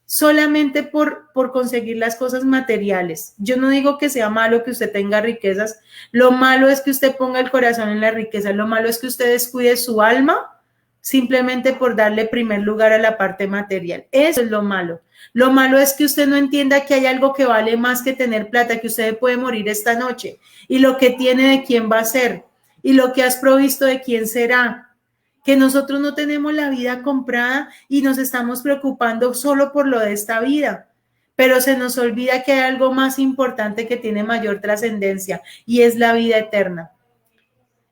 solamente por conseguir las cosas materiales. Yo no digo que sea malo que usted tenga riquezas, lo malo es que usted ponga el corazón en la riqueza, lo malo es que usted descuide su alma simplemente por darle primer lugar a la parte material. Eso es lo malo. Lo malo es que usted no entienda que hay algo que vale más que tener plata, que usted puede morir esta noche, y lo que tiene de quién va a ser, y lo que has provisto de quién será, que nosotros no tenemos la vida comprada y nos estamos preocupando solo por lo de esta vida, pero se nos olvida que hay algo más importante que tiene mayor trascendencia y es la vida eterna.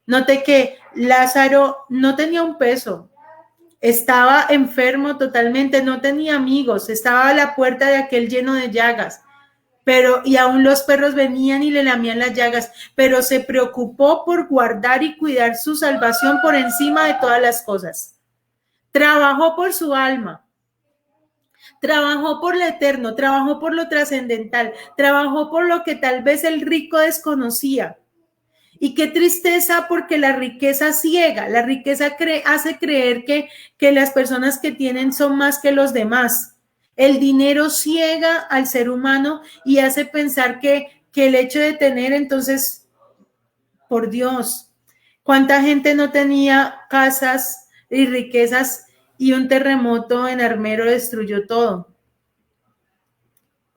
Note que Lázaro no tenía un peso, estaba enfermo totalmente, no tenía amigos, estaba a la puerta de aquel lleno de llagas, y aún los perros venían y le lamían las llagas, pero se preocupó por guardar y cuidar su salvación por encima de todas las cosas. Trabajó por su alma, trabajó por lo eterno, trabajó por lo trascendental, trabajó por lo que tal vez el rico desconocía. Y qué tristeza porque la riqueza ciega, la riqueza hace creer que las personas que tienen son más que los demás. El dinero ciega al ser humano y hace pensar que el hecho de tener, entonces, por Dios, ¿cuánta gente no tenía casas y riquezas y un terremoto en Armero destruyó todo?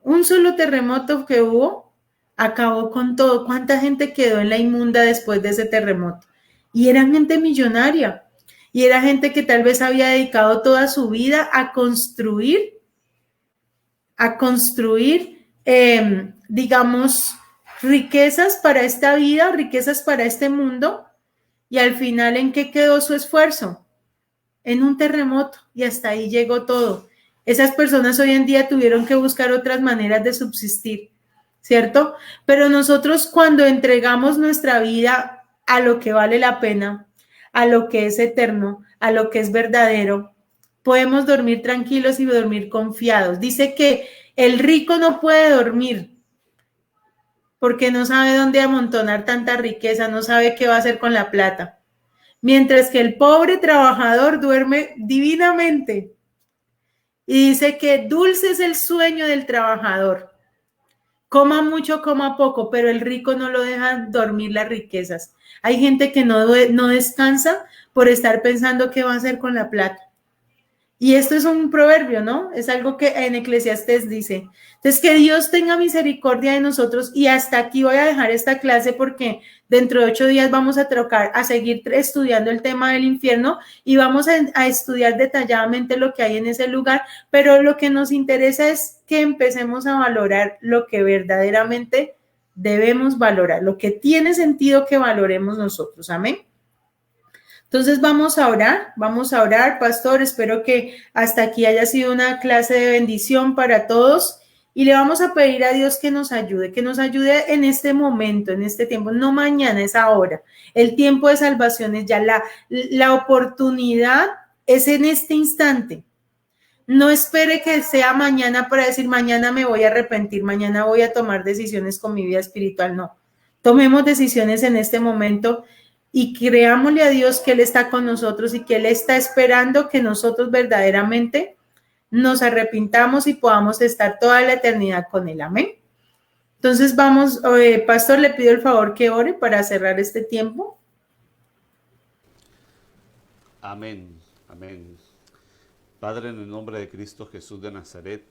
Un solo terremoto que hubo acabó con todo. ¿Cuánta gente quedó en la inmunda después de ese terremoto? Y era gente millonaria. Y era gente que tal vez había dedicado toda su vida a construir, digamos, riquezas para esta vida, riquezas para este mundo. Y al final, ¿en qué quedó su esfuerzo? En un terremoto. Y hasta ahí llegó todo. Esas personas hoy en día tuvieron que buscar otras maneras de subsistir, ¿cierto? Pero nosotros cuando entregamos nuestra vida a lo que vale la pena, a lo que es eterno, a lo que es verdadero, podemos dormir tranquilos y dormir confiados. Dice que el rico no puede dormir porque no sabe dónde amontonar tanta riqueza, no sabe qué va a hacer con la plata. Mientras que el pobre trabajador duerme divinamente. Y dice que dulce es el sueño del trabajador. Coma mucho, coma poco, pero el rico no lo deja dormir las riquezas. Hay gente que no descansa por estar pensando qué va a hacer con la plata. Y esto es un proverbio, ¿no? Es algo que en Eclesiastés dice. Entonces, que Dios tenga misericordia de nosotros y hasta aquí voy a dejar esta clase porque dentro de 8 días vamos a seguir estudiando el tema del infierno y vamos a estudiar detalladamente lo que hay en ese lugar, pero lo que nos interesa es que empecemos a valorar lo que verdaderamente debemos valorar, lo que tiene sentido que valoremos nosotros. Amén. Entonces vamos a orar, pastor, espero que hasta aquí haya sido una clase de bendición para todos y le vamos a pedir a Dios que nos ayude en este momento, en este tiempo, no mañana, es ahora. El tiempo de salvación es ya, la oportunidad es en este instante. No espere que sea mañana para decir mañana me voy a arrepentir, mañana voy a tomar decisiones con mi vida espiritual, no. Tomemos decisiones en este momento y creámosle a Dios que Él está con nosotros y que Él está esperando que nosotros verdaderamente nos arrepintamos y podamos estar toda la eternidad con Él. Amén. Entonces vamos, pastor, le pido el favor que ore para cerrar este tiempo. Amén, amén. Padre, en el nombre de Cristo Jesús de Nazaret,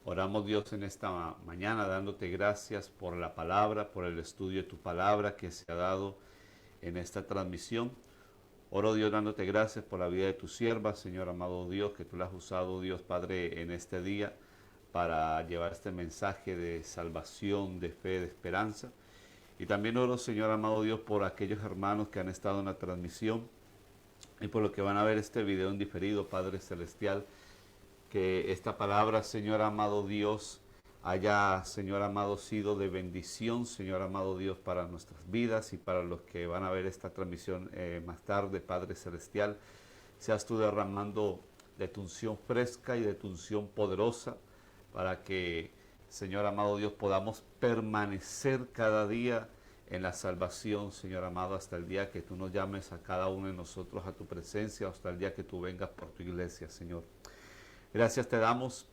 oramos Dios en esta mañana dándote gracias por la palabra, por el estudio de tu palabra que se ha dado en esta transmisión. Oro Dios dándote gracias por la vida de tu sierva, Señor amado Dios, que tú la has usado, Dios Padre, en este día para llevar este mensaje de salvación, de fe, de esperanza. Y también oro, Señor amado Dios, por aquellos hermanos que han estado en la transmisión y por los que van a ver este video en diferido, Padre Celestial, que esta palabra, Señor amado Dios, haya, Señor amado, sido de bendición, Señor amado Dios, para nuestras vidas y para los que van a ver esta transmisión más tarde, Padre Celestial. Seas tú derramando de tu unción fresca y de tu unción poderosa para que, Señor amado Dios, podamos permanecer cada día en la salvación, Señor amado, hasta el día que tú nos llames a cada uno de nosotros a tu presencia, hasta el día que tú vengas por tu iglesia, Señor. Gracias te damos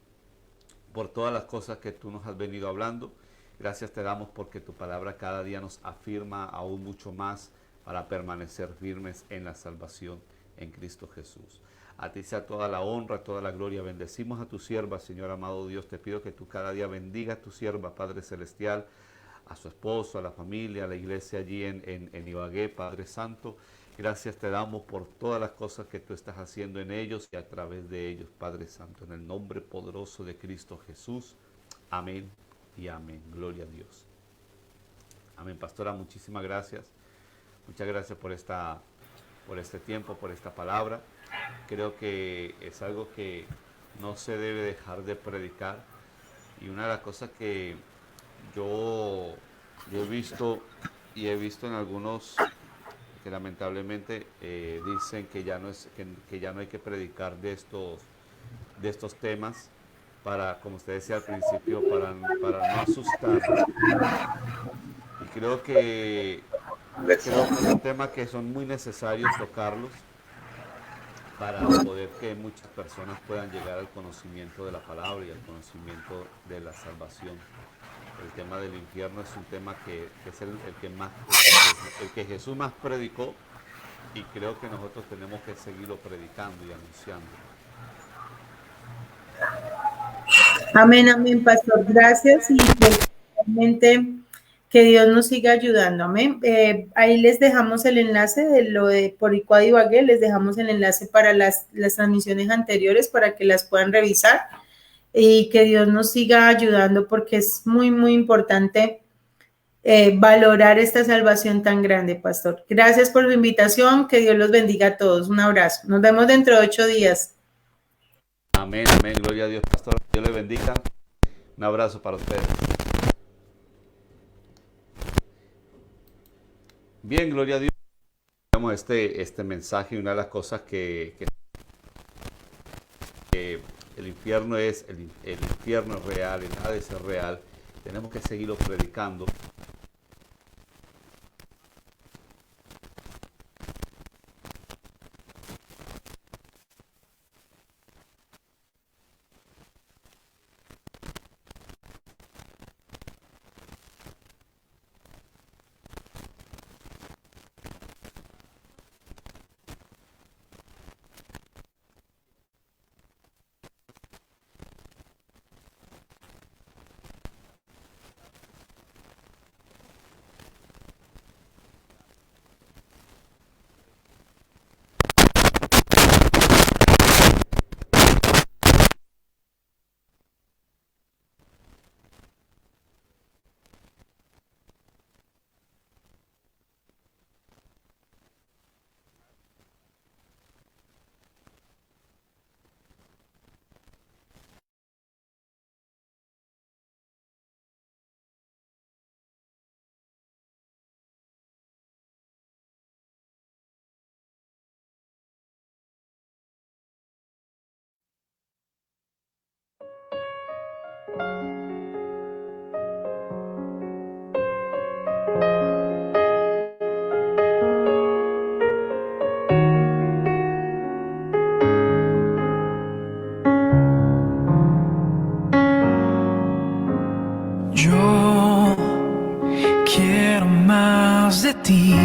por todas las cosas que tú nos has venido hablando. Gracias te damos porque tu palabra cada día nos afirma aún mucho más para permanecer firmes en la salvación en Cristo Jesús. A ti sea toda la honra, toda la gloria. Bendecimos a tu sierva, Señor amado Dios. Te pido que tú cada día bendiga a tu sierva, Padre Celestial, a su esposo, a la familia, a la iglesia allí en Ibagué, Padre Santo. Gracias te damos por todas las cosas que tú estás haciendo en ellos y a través de ellos, Padre Santo, en el nombre poderoso de Cristo Jesús. Amén y amén. Gloria a Dios. Amén, pastora, muchísimas gracias. Muchas gracias por este tiempo, por esta palabra. Creo que es algo que no se debe dejar de predicar. Y una de las cosas que yo he visto en algunos que lamentablemente dicen que ya no hay que predicar de estos temas para, como usted decía al principio, para no asustar. Y creo que Creo que son temas que son muy necesarios tocarlos para poder que muchas personas puedan llegar al conocimiento de la palabra y al conocimiento de la salvación. El tema del infierno es un tema que es el que más, el que Jesús más predicó, y creo que nosotros tenemos que seguirlo predicando y anunciando. Amén, amén, pastor. Gracias y pues realmente que Dios nos siga ayudando. Amén. Ahí les dejamos el enlace de lo de Poricua de Ibagué, les dejamos el enlace para las transmisiones anteriores para que las puedan revisar y que Dios nos siga ayudando porque es muy, muy importante valorar esta salvación tan grande, pastor. Gracias por su invitación, que Dios los bendiga a todos. Un abrazo. Nos vemos dentro de 8 días. Amén, amén, gloria a Dios, pastor. Dios le bendiga. Un abrazo para ustedes. Bien, gloria a Dios. Tenemos este mensaje, y una de las cosas que el infierno es, el infierno es real, el Hades es real. Tenemos que seguirlo predicando. Yo quiero más de ti.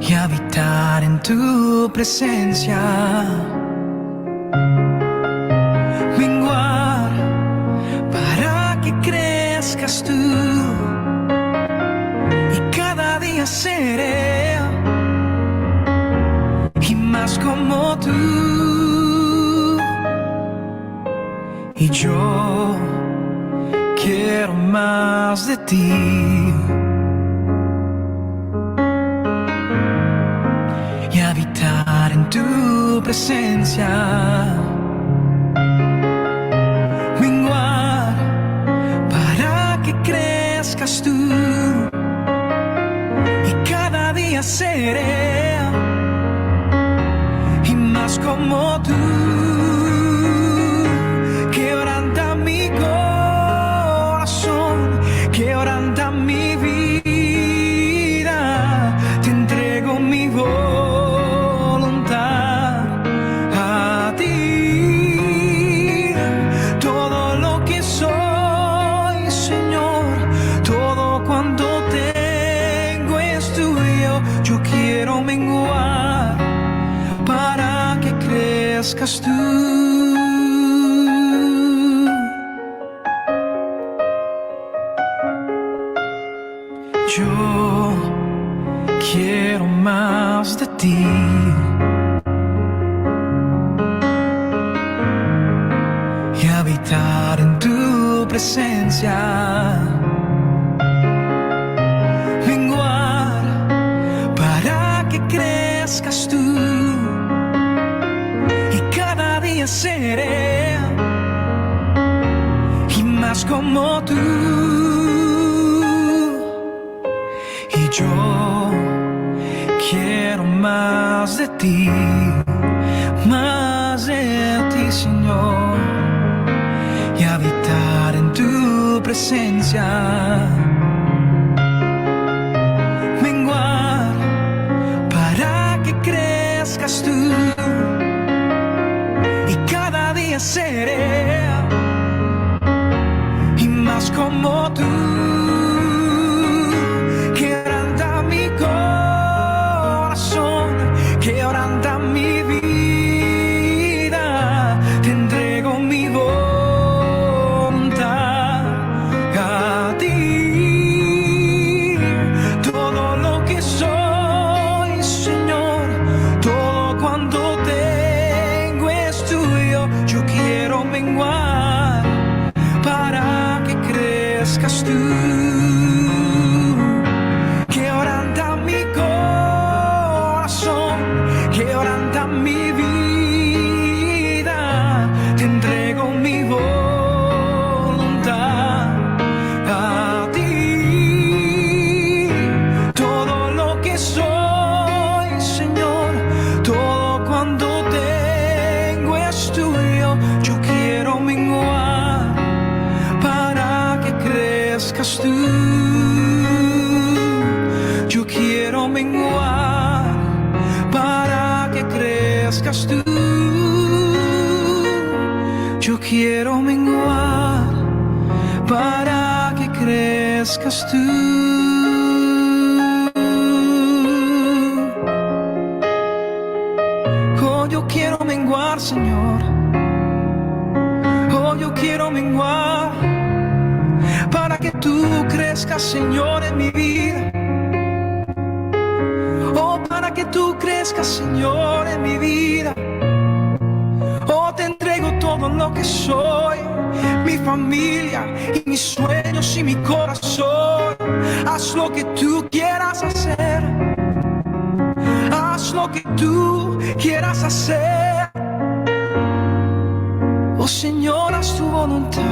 Y habitar en tu presencia. Menguar para que crezcas tú. Y cada día seré y más como tú. Y yo quiero más de ti. Y habitar en tu presencia. Menguar para que crezcas tú. Y cada día seré y más como tú. Quebranta mi corazón, quebranta mi vida. Te entrego mi voluntad a ti. Todo lo que soy, Señor, todo cuanto tengo es tuyo. Yo quiero menguar para que crezcas tú. Yo quiero más de ti. Y habitar en tu presencia. Menguar para que crezcas tú. Y cada día seré y más como tú. Yo quiero más de ti, Señor, y habitar en tu presencia. Menguar para que crezcas tú, y cada día seré y más como tú. Quebranta mi corazón, quebranta mi vida, te entrego mi voluntad a ti. Todo lo que soy, Señor, todo cuanto tengo es tuyo. Yo quiero menguar para que crezcas tú. Quebranta mi corazón, quebranta mi vida, te entrego mi voluntad a ti. Todo lo que soy, Señor, todo cuanto tengo es tuyo. Yo quiero menguar para que crezcas tú. Yo quiero menguar para que crezcas tú. Yo quiero menguar para que crezcas tú. Oh, yo quiero menguar, Señor. Oh, yo quiero menguar para que tú crezcas, Señor, en mi vida. Oh, para que tú crezcas, Señor, en mi vida. Oh, te entrego todo lo que soy, mi familia y mis sueños y mi corazón. Haz lo que tú quieras hacer. Haz lo que tú quieras hacer. Oh, Señor, haz tu voluntad.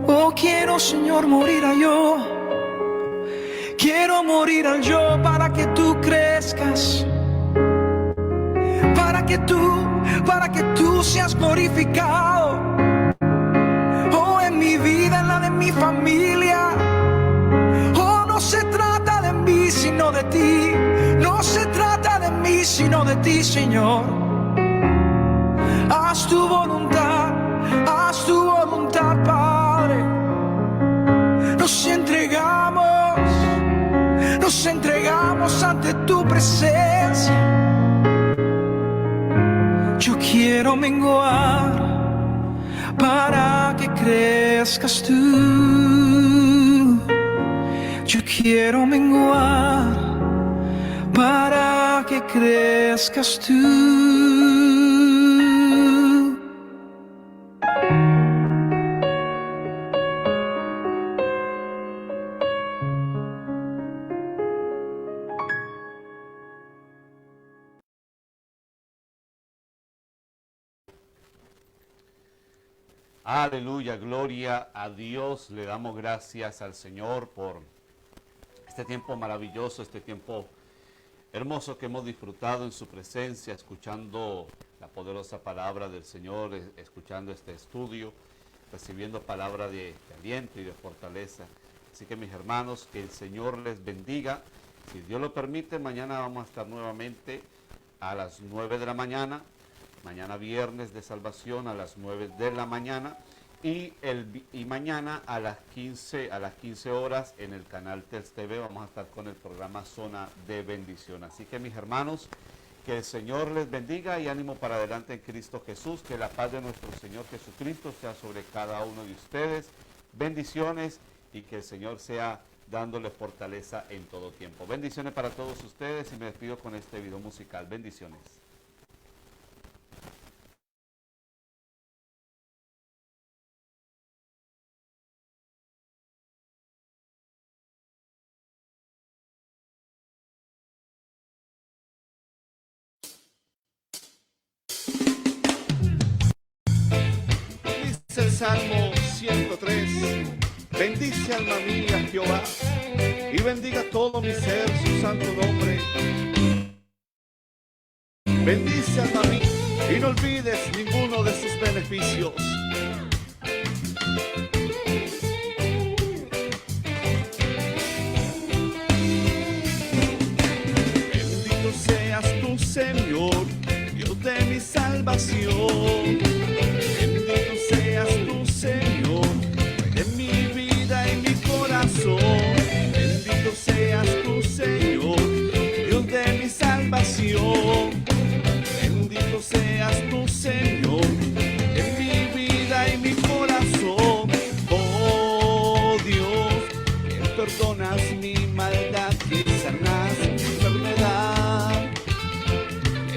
Oh, quiero, Señor, morir a yo. Quiero morir al yo para que tú crezcas. Para que tú seas glorificado. Oh, en mi vida, en la de mi familia. Oh, no se trata de mí, sino de ti. No se trata de mí, sino de ti, Señor. Haz tu voluntad, Padre. Nos entregamos ante tu presencia. Yo quiero menguar para que crezcas tú. Yo quiero menguar para que crezcas tú. Aleluya, gloria a Dios. Le damos gracias al Señor por este tiempo maravilloso, este tiempo hermoso que hemos disfrutado en su presencia, escuchando la poderosa palabra del Señor, escuchando este estudio, recibiendo palabra de aliento y de fortaleza. Así que, mis hermanos, que el Señor les bendiga. Si Dios lo permite, mañana vamos a estar nuevamente a las 9 de la mañana. Mañana viernes de salvación a las 9 de la mañana y mañana a las 15 horas en el canal TELS TV vamos a estar con el programa Zona de Bendición. Así que, mis hermanos, que el Señor les bendiga y ánimo para adelante en Cristo Jesús. Que la paz de nuestro Señor Jesucristo sea sobre cada uno de ustedes. Bendiciones y que el Señor sea dándole fortaleza en todo tiempo. Bendiciones para todos ustedes y me despido con este video musical. Bendiciones. El Salmo 103. Bendice alma mía Jehová, y bendiga todo mi ser su santo nombre. Bendice alma mía, y no olvides ninguno de sus beneficios. Bendito seas tú, Señor, Dios de mi salvación. Bendito seas tú, Señor, de mi vida y mi corazón. Bendito seas tú, Señor, Dios de mi salvación. Bendito seas tú, Señor, de mi vida y mi corazón. Oh Dios, que perdonas mi maldad, que sanas mi enfermedad.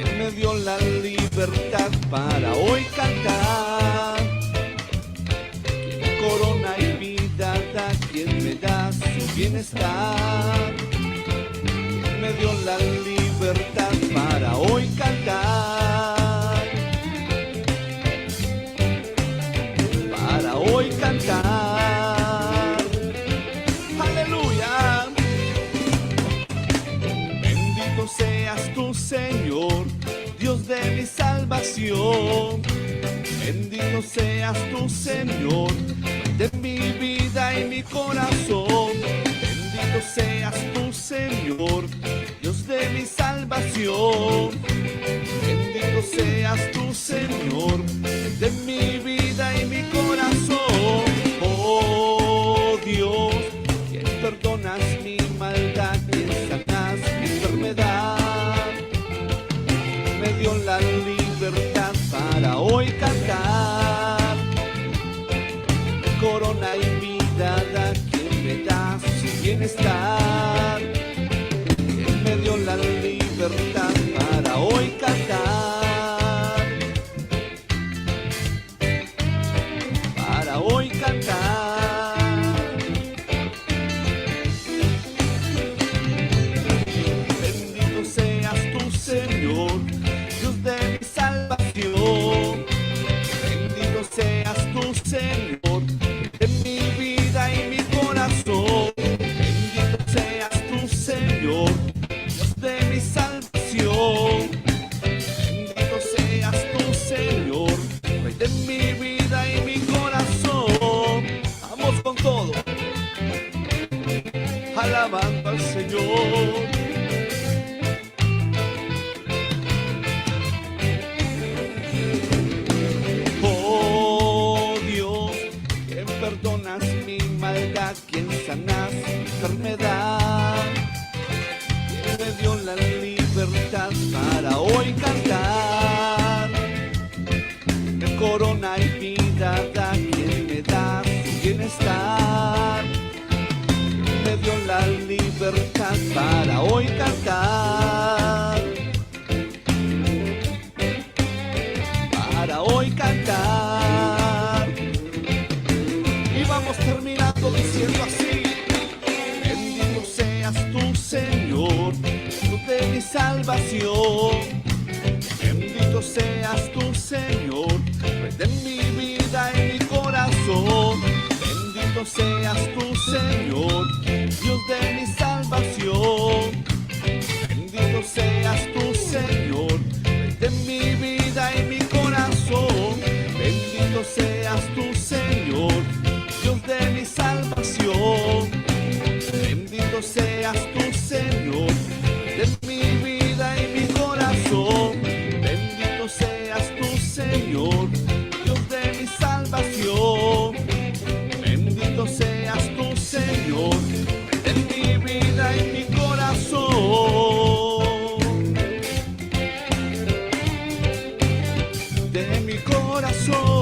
Él me dio la libertad para hoy cantar. Quien corona y vida da, quien me da su bienestar. Él me dio la libertad para hoy cantar. Para hoy cantar. Aleluya. Bendito seas tú, Señor, Dios de mi salvación. Bendito seas tú, Señor, de mi vida y mi corazón. Bendito seas tú, Señor, Dios de mi salvación. Bendito seas tú, Señor, de mi vida y mi corazón. Oh Dios, quien perdonas mi maldad, quien sanas mi enfermedad. Me dio la libertad para hoy cantar. Corona y vida da, quien me da su bienestar. Él me dio la libertad para hoy cantar. Para hoy cantar. Bendito seas tú, Señor, Dios de mi salvación. Bendito seas tú, Señor, de mi vida y mi corazón. Bendito seas tú, Señor, Dios de mi salvación. Bendito seas tú, Señor, Rey de mi vida y mi corazón. Vamos con todo, alabando al Señor. Oh Dios, quien perdonas mi maldad, quien sanas mi enfermedad. Quien me dio la libertad para hoy cantar. Me corona y vida da, quien me da su bienestar. Me dio la libertad para hoy cantar. Para hoy cantar. Y vamos terminando diciendo así. Bendito seas tú, Señor, Dios de mi salvación. Bendito seas tú, Señor, Rey de mi vida y mi corazón. Bendito seas tú, Señor, Dios de mi salvación. Bendito seas tú, Señor, Rey de mi vida y mi corazón. Bendito seas tú, Señor, Dios de mi salvación. Bendito seas tú, Señor, de mi vida y mi corazón. Bendito seas tú, Señor, Dios de mi salvación. Bendito seas tú, Señor, de mi vida y mi corazón. De mi corazón.